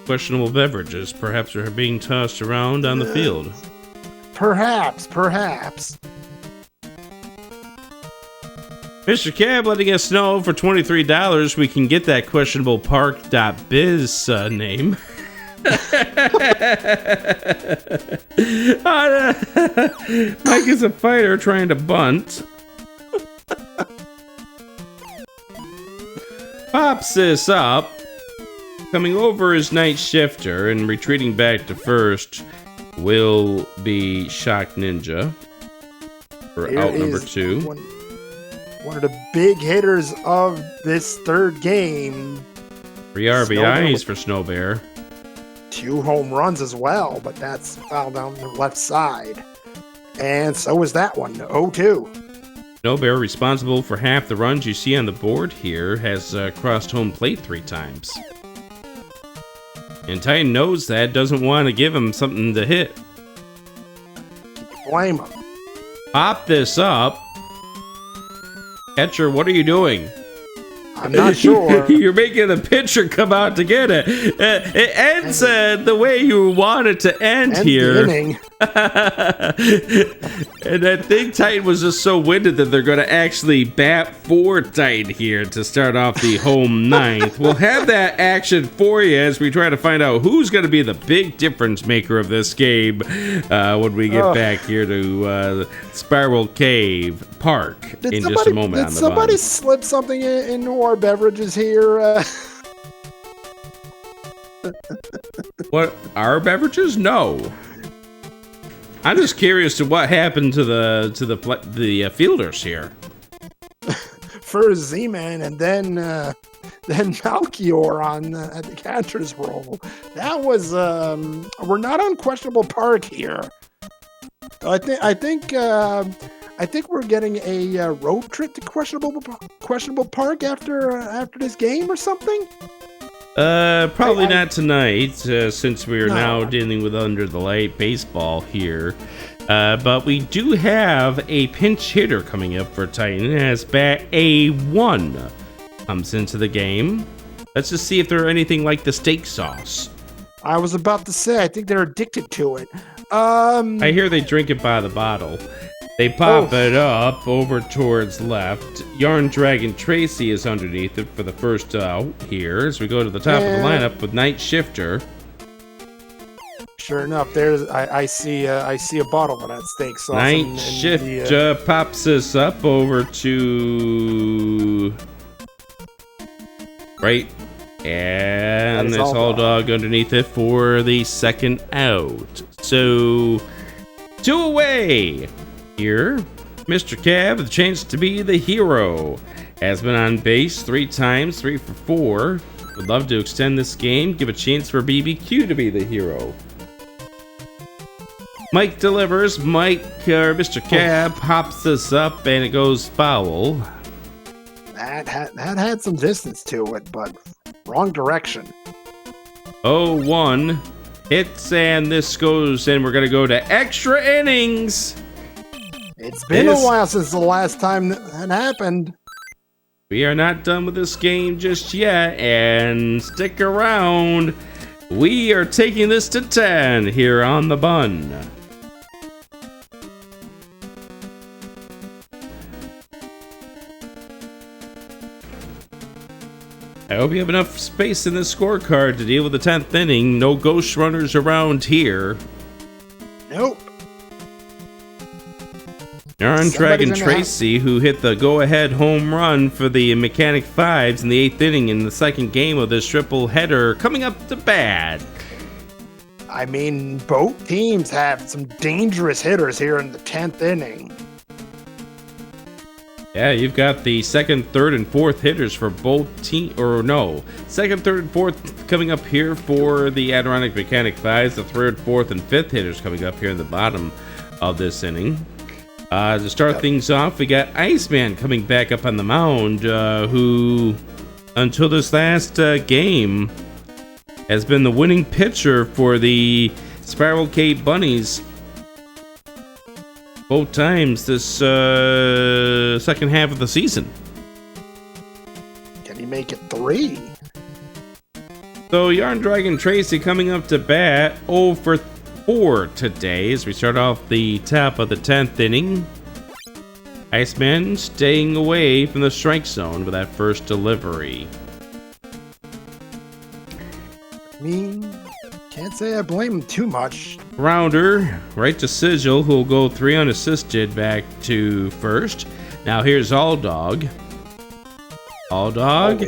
Questionable beverages perhaps are being tossed around on the field.
Perhaps.
Mr. Cab letting us know for $23 we can get that questionablepark.biz name. Mike is a fighter trying to bunt. Pops this up. Coming over his night shifter and retreating back to first will be Shock Ninja for out number 2.
One of the big hitters of this third game.
3 RBIs for Snow Bear.
2 home runs as well, but that's foul down the left side. And so is that one, 0-2.
Snow Bear, responsible for half the runs you see on the board here, has crossed home plate 3 times. And Titan knows that, doesn't want to give him something to hit.
Blame him.
Pop this up. Catcher, what are you doing?
I'm not sure.
You're making the pitcher come out to get it. It ends the way you want it to end here.
The inning.
And I think Titan was just so winded that they're going to actually bat for Titan here to start off the home ninth. We'll have that action for you as we try to find out who's going to be the big difference maker of this game when we get back here to Spiral Cave Park in just a moment.
Did somebody slip something into our beverages here?
What, our beverages? No. I'm just curious to what happened to the fielders here.
First Z-Man and then Malchior on at the catcher's role. That was we're not on questionable park here. I think we're getting a road trip to questionable park after this game or something.
Probably not tonight, since we are now dealing with under the light baseball here. But we do have a pinch hitter coming up for Titan as bat A1 comes into the game. Let's just see if they're anything like the steak sauce.
I was about to say, I think they're addicted to it.
I hear they drink it by the bottle. They pop it up over towards left. Yarn Dragon Tracy is underneath it for the first out here as we go to the top of the lineup with Night Shifter.
Sure enough, I see a bottle of that steak sauce.
Night Shifter pops this up over to right, and there's All Dog underneath it for the second out. So 2 away. Here, Mr. Cav with a chance to be the hero. Has been on base 3 times, 3 for 4. Would love to extend this game, give a chance for BBQ to be the hero. Mike delivers. Mr. Cav pops this up and it goes foul.
That had some distance to it, but wrong direction.
0-1 hits, and this goes, and we're going to go to extra innings.
It's been a while since the last time that happened.
We are not done with this game just yet, and stick around. We are taking this to 10 here on the Bun. I hope you have enough space in this scorecard to deal with the 10th inning. No ghost runners around here.
Nope.
Yarn Dragon Tracy, who hit the go-ahead home run for the Mechanic Fives in the 8th inning in the second game of this triple header, coming up to bat.
I mean, both teams have some dangerous hitters here in the 10th inning.
Yeah, you've got the second, third, and fourth hitters for both teams. Or no, second, third, and fourth coming up here for the Adirondack Mechanic Fives. The third, fourth, and fifth hitters coming up here in the bottom of this inning. To start things off, we got Iceman coming back up on the mound, who, until this last game, has been the winning pitcher for the Spiral Cave Bunnies both times this second half of the season.
Can he make it 3?
So Yarn Dragon Tracy coming up to bat 0 for 4 today as we start off the top of the 10th inning. Iceman staying away from the strike zone with that first delivery.
I mean, can't say I blame him too much.
Rounder right to Sigil, who will go 3 unassisted back to first. Now here's All Dog. All Dog.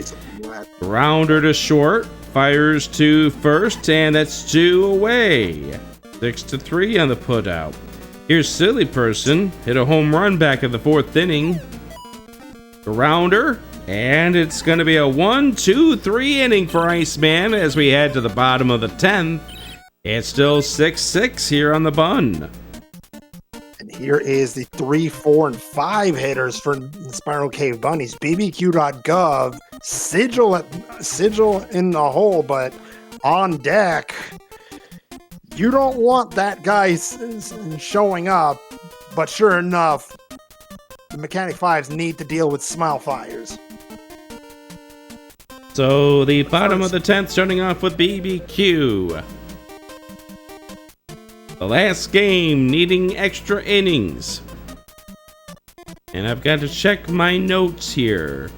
Rounder to short. Fires to first, and that's 2 away. 6-3 on the putout. Here's Silly Person. Hit a home run back in the 4th inning. The rounder And it's going to be a 1-2-3 inning for Iceman as we head to the bottom of the 10th. It's still 6-6 here on the bun.
And here is the 3, 4, and 5 hitters for Spiral Cave Bunnies. BBQ.gov, sigil in the hole, but on deck. You don't want that guy showing up, but sure enough, the Mechanic 5s need to deal with Smile Fires.
So the bottom of the 10th starting off with BBQ. The last game needing extra innings. And I've got to check my notes here.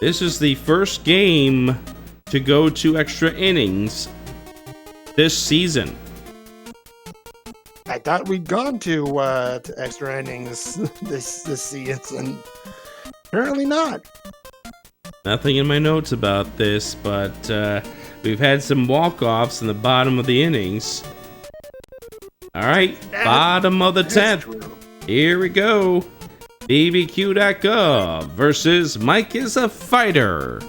This is the first game to go to extra innings this season.
I thought we'd gone to extra innings this season. Apparently not.
Nothing in my notes about this, but we've had some walk-offs in the bottom of the innings. All right, bottom of the 10th. Here we go. BBQ.gov versus Mike is a Fighter.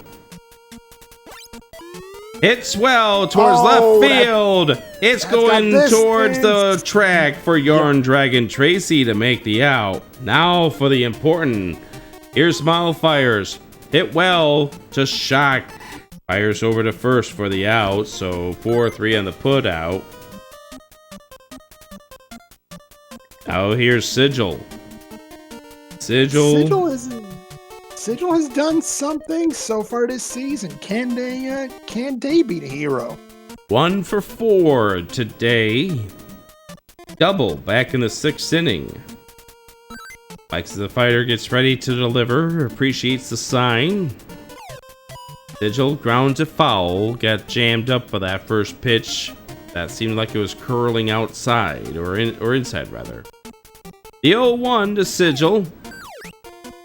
Hits well towards left field. It's going towards the track for Yarn Dragon Tracy to make the out. Now for the important. Here's Smile Fires. Hit well, just shock. Fires over to first for the out, so 4-3 on the put out. Now here's Sigil.
Sigil has done something so far this season. Can they beat a hero?
1 for 4 today. Double back in the 6th inning. Mike the Fighter gets ready to deliver, appreciates the sign. Sigil ground to foul, got jammed up by that first pitch. That seemed like it was curling outside, or inside rather. The 0-1 to Sigil.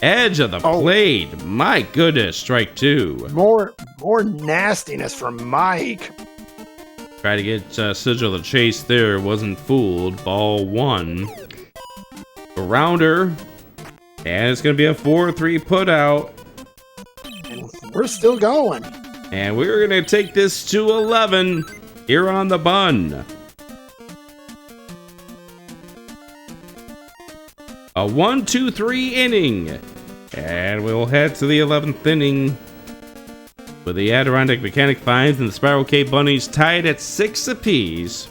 Edge of the plate. My goodness, strike 2.
More nastiness from Mike.
Try to get Sigil to chase there, wasn't fooled. Ball 1. A rounder. And it's going to be a 4-3 put out.
And we're still going.
And we're going to take this to 11 here on the bun. A 1-2-3 inning. And we'll head to the 11th inning with the Adirondack Mechanic 5s and the Spiral Cave Bunnies tied at 6 apiece.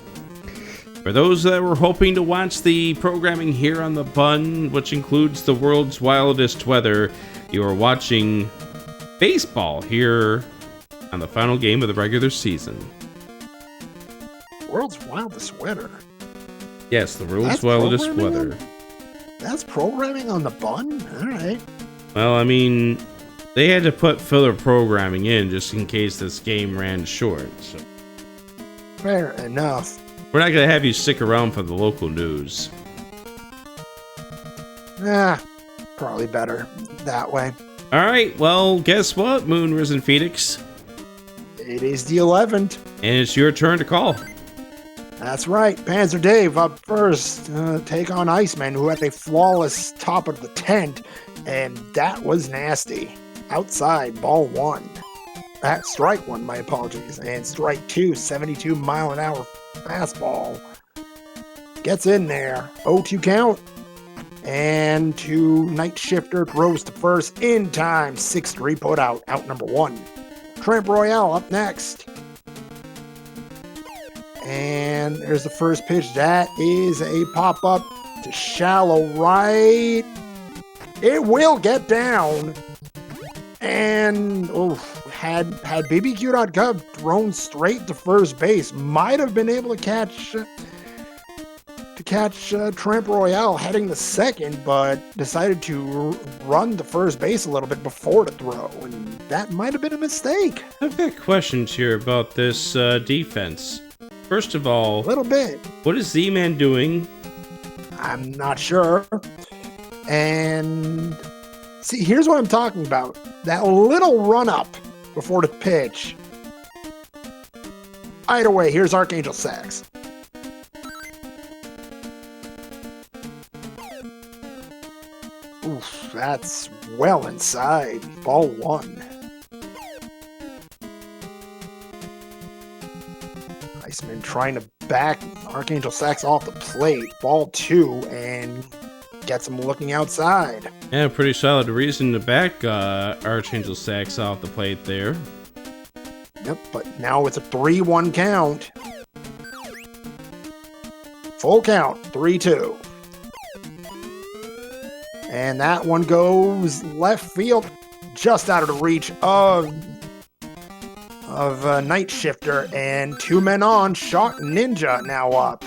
For those that were hoping to watch the programming here on the bun, which includes the world's wildest weather, you are watching baseball here on the final game of the regular season.
World's wildest weather?
Yes, the world's wildest weather.
That's programming on the bun? All right.
Well, I mean, they had to put filler programming in just in case this game ran short. So.
Fair enough.
We're not going to have you stick around for the local news.
Probably better that way.
All right, well, guess what, Moon Risen Phoenix?
It is the 11th.
And it's your turn to call.
That's right. Panzer Dave up first. Take on Iceman, who had a flawless top of the 10th. And that was nasty. Outside, ball 1. Strike 1, my apologies. And strike 2, 72 mile an hour fastball. Gets in there. 0-2 count. And to Night Shifter throws to first in time. 6-3 put out. Out number 1. Tramp Royale up next. And there's the first pitch. That is a pop-up to shallow right. It will get down. And had BBQ.gov thrown straight to first base, might have been able to catch Tramp Royale heading to second, but decided to run to first base a little bit before the throw, and that might have been a mistake.
I've got questions here about this defense. First of all,
A little bit.
What is Z-Man doing?
I'm not sure. And see, here's what I'm talking about. That little run up before the pitch. Either way, here's Archangel Sax. Oof, that's well inside. Ball 1. Iceman trying to back Archangel Sax off the plate. Ball 2, and gets him looking outside.
Yeah, pretty solid reason to back Archangel Sax off the plate there.
Yep, but now it's a 3-1 count. Full count, 3-2. And that one goes left field, just out of the reach of Night Shifter, and 2 men on. Shock Ninja now up.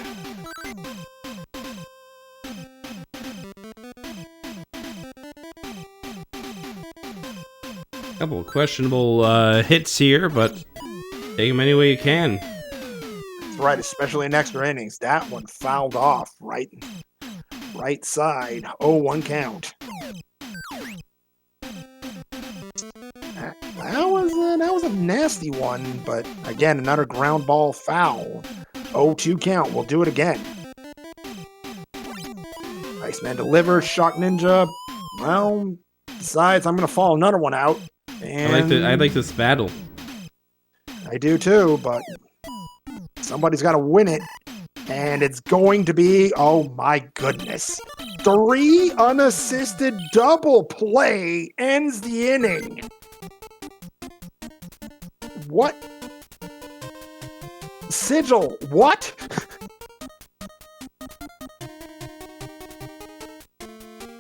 Couple of questionable hits here, but take them any way you can.
That's right, especially in extra innings. That one fouled off right side. 0-1 count. That was a nasty one, but again, another ground ball foul. 0-2 count. We'll do it again. Iceman delivers. Shock Ninja. Well, besides, I'm gonna fall another one out. And
I like this battle.
I do too, but somebody's got to win it, and it's going to be, oh my goodness, 3 unassisted double play ends the inning. What? Sigil, what?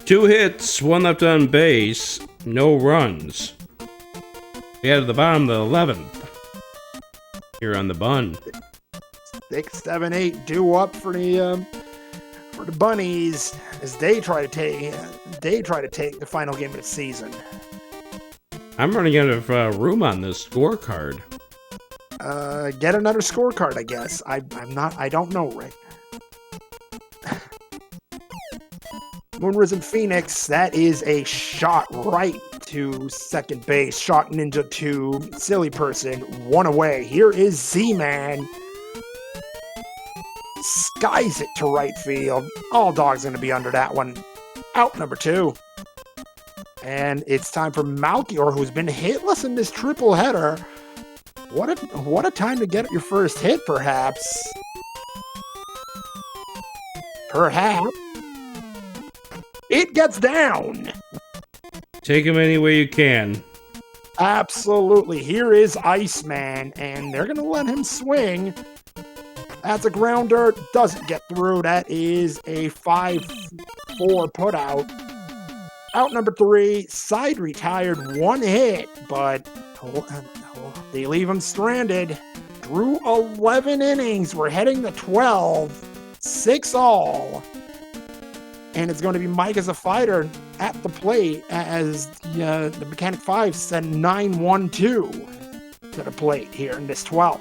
Two hits, 1 left on base, no runs. We had at the bottom of the 11th. Here on the bun.
6, 7, 8 due up for the bunnies as they try to take the final game of the season.
I'm running out of room on this scorecard.
Get another scorecard, I guess. I don't know, Rick. Moonrisen Phoenix, that is a shot right to second base. Shock Ninja to Silly Person, 1 away. Here is Z-Man. Skies it to right field. All Dog's going to be under that one. Out number 2. And it's time for Malchior, who's been hitless in this triple header. What a time to get your first hit, perhaps. Perhaps. It gets down.
Take him any way you can.
Absolutely. Here is Iceman, and they're going to let him swing. That's a grounder. Doesn't get through. That is a 5-4 putout. Out number 3. Side retired. 1 hit, but they leave him stranded. Through 11 innings. We're heading to 12. 6 all. And it's going to be Mike as a fighter at the plate as the Mechanic 5 sent 9-1-2 to the plate here in this 12th.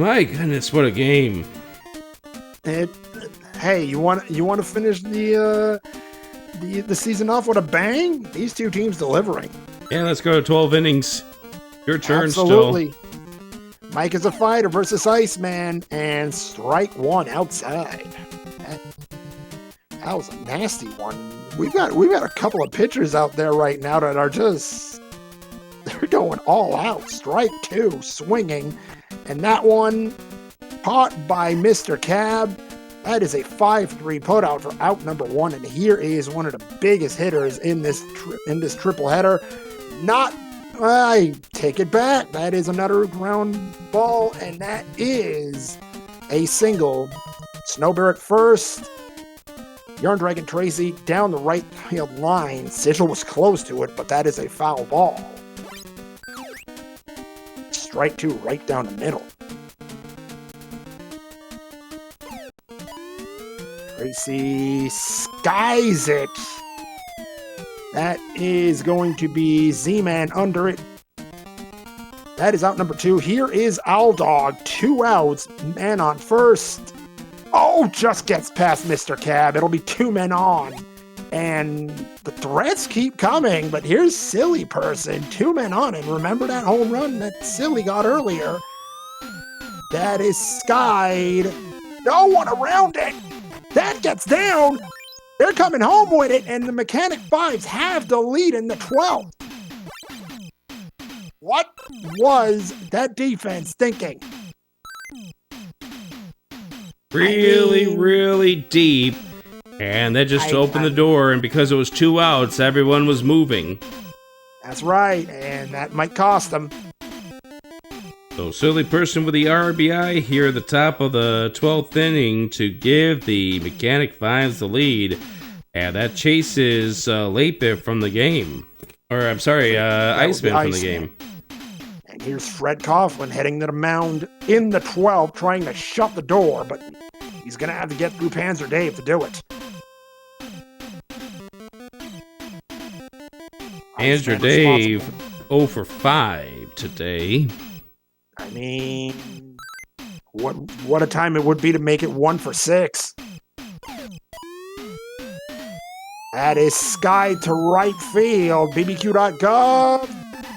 My goodness, what a game.
Hey, you want to finish the season off with a bang? These two teams delivering.
Yeah, let's go to 12 innings. Your turn.
Absolutely. Still. Mike is a fighter versus Iceman, and strike 1 outside. That was a nasty one. We've got a couple of pitchers out there right now that are they're going all out. Strike 2, swinging, and that one caught by Mr. Cab. That is a 5-3 putout for out number 1, and here is one of the biggest hitters in this triple header. I take it back. That is another ground ball, and that is a single. Snowbear at first. Yarn Dragon Tracy down the right field line. Sigil was close to it, but that is a foul ball. Strike 2 right down the middle. Tracy skies it. That is going to be Z-Man under it. That is out number 2. Here is Owl Dog. 2 outs. Man on first. Oh, just gets past Mr. Cab. It'll be 2 men on. And the threats keep coming, but here's Silly Person. 2 men on. And remember that home run that Silly got earlier. That is skied. No one around it. That gets down. They're coming home with it, and the Mechanic Fives have the lead in the 12th. What was that defense thinking?
Really deep. And they just opened the door, and because it was 2 outs, everyone was moving.
That's right, and that might cost them.
So, silly person with the RBI here at the top of the 12th inning to give the Mechanic Fives the lead. And that chases Leitbit from the game. Or, I'm sorry, Iceman from the game.
And here's Fred Coughlin heading to the mound in the 12th, trying to shut the door, but he's going to have to get through Panzer Dave to do it.
Panzer Dave 0 for 5 today.
I mean, what a time it would be to make it 1 for 6. That is skied to right field. BBQ.gov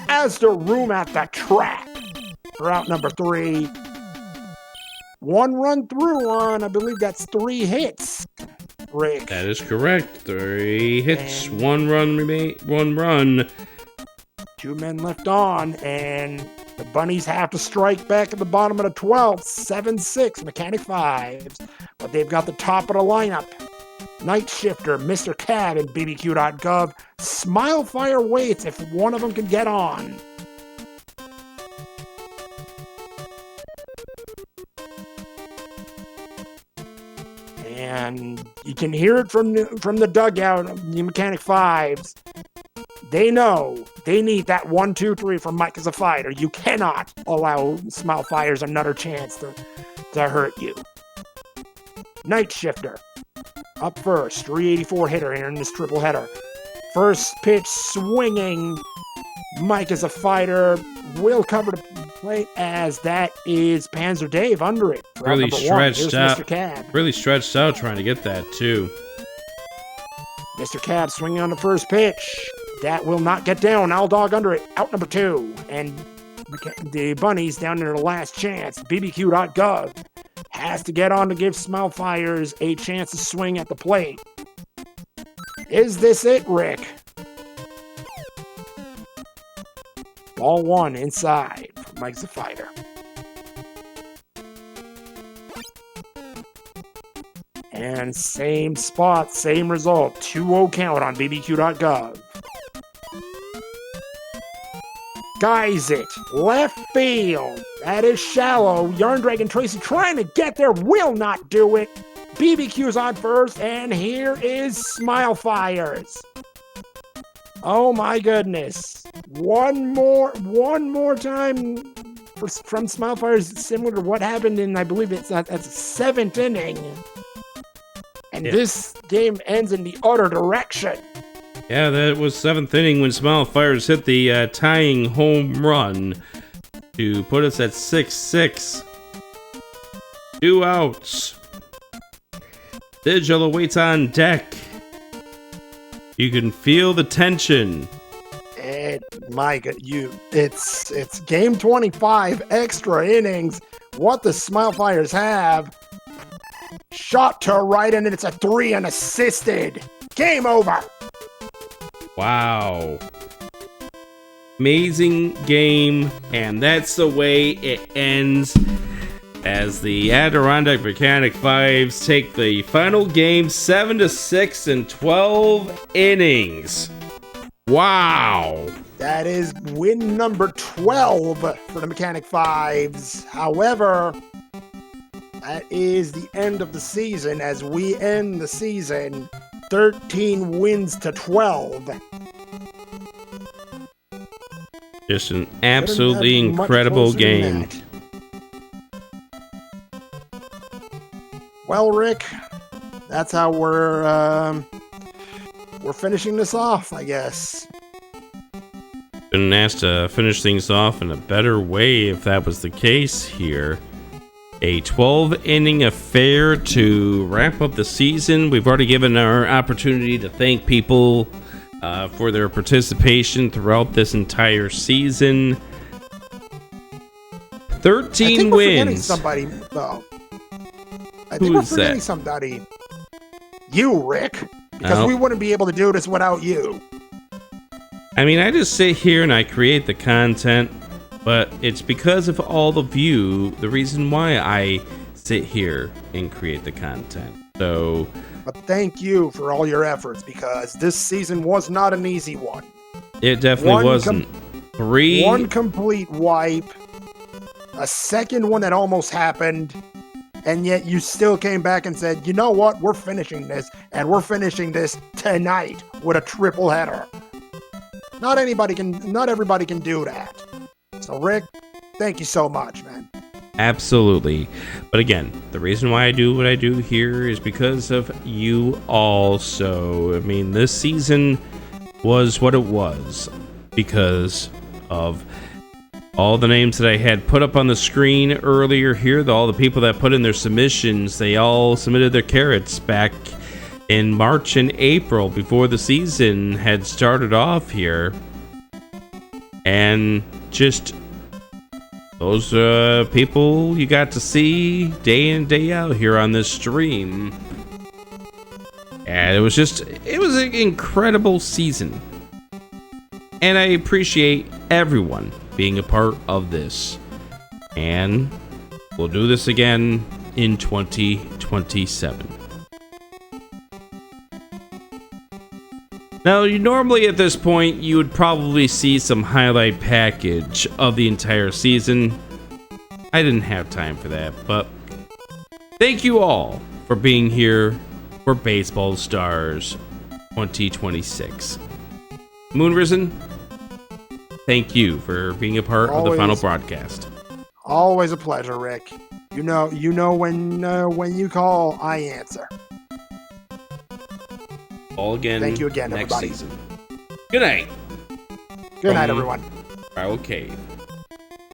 has the room at the track for out number 3. 1 run through on, I believe that's 3 hits, Rick.
That is correct. 3 hits, and 1 run.
2 men left on, and the Bunnies have to strike back at the bottom of the 12th. 7-6, Mechanic Fives. But they've got the top of the lineup. Night Shifter, Mr. Cab, and BBQ.gov. Smile Fire waits if one of them can get on. And you can hear it from the dugout of the Mechanic Fives. They know they need that 1, 2, 3 from Mike as a fighter. You cannot allow Smile Fires another chance to hurt you. Night Shifter up first, 384 hitter here in this triple header. First pitch swinging. Mike as a fighter will cover the plate as that is Panzer Dave under it.
Really stretched out.
Mr. Cab.
Really stretched out trying to get that too.
Mr. Cab swinging on the first pitch. That will not get down. Owl Dog under it. Out number 2. And the Bunnies down to their last chance. BBQ.gov has to get on to give Smile Fires a chance to swing at the plate. Is this it, Rick? Ball 1 inside for Mike the Fighter. And same spot, same result. 2-0 count on BBQ.gov. Guys it. Left field. That is shallow. Yarn Dragon Tracy trying to get there. Will not do it. BBQ's on first. And here is Smile Fires. Oh my goodness. One more time from Smile Fires, similar to what happened in, I believe that's the 7th inning. And this game ends in the other direction.
Yeah, that was 7th inning when Smile Fires hit the tying home run to put us at 6-6. 2 outs. Digital awaits on deck. You can feel the tension.
And my God, it's game 25, extra innings. What the Smile Fires have. Shot to right, and it's a 3 unassisted. Game over.
Wow. Amazing game, and that's the way it ends as the Adirondack Mechanic Fives take the final game 7-6 in 12 innings. Wow.
That is win number 12 for the Mechanic Fives. However, that is the end of the season as we end the season 13 wins to 12.
Just an absolutely incredible game.
Well, Rick, that's how we're finishing this off, I guess.
Been asked to finish things off in a better way if that was the case here. A 12-inning affair to wrap up the season. We've already given our opportunity to thank people for their participation throughout this entire season. 13
we're forgetting
wins.
somebody. Oh. I think
Who
we're
is
forgetting
that?
somebody. You, Rick. Because
Oh.
we wouldn't be able to do this without you.
I mean, I just sit here and I create the content, but it's because of all of you, the reason why I sit here and create the content. So,
But thank you for all your efforts, because this season was not an easy one.
it definitely wasn't.
One complete wipe, a second one that almost happened, and yet you still came back and said, you know what, we're finishing this, and we're finishing this tonight with a triple header. Not everybody can do that. So Rick, thank you so much, man.
Absolutely. But again, the reason why I do what I do here is because of you all. So, I mean, this season was what it was because of all the names that I had put up on the screen earlier here, all the people that put in their submissions, they all submitted their carrots back in March and April before the season had started off here. And just those people you got to see day in, day out here on this stream. And it was an incredible season. And I appreciate everyone being a part of this. And we'll do this again in 2027. Now, normally at this point, you would probably see some highlight package of the entire season. I didn't have time for that, but thank you all for being here for Baseball Stars 2026. Moonrisen, thank you for being a part of the final broadcast.
Always a pleasure, Rick. You know when you call, I answer.
All again.
Thank you again,
next
everybody.
season. Good night.
Good night, everyone.
Primal Cave.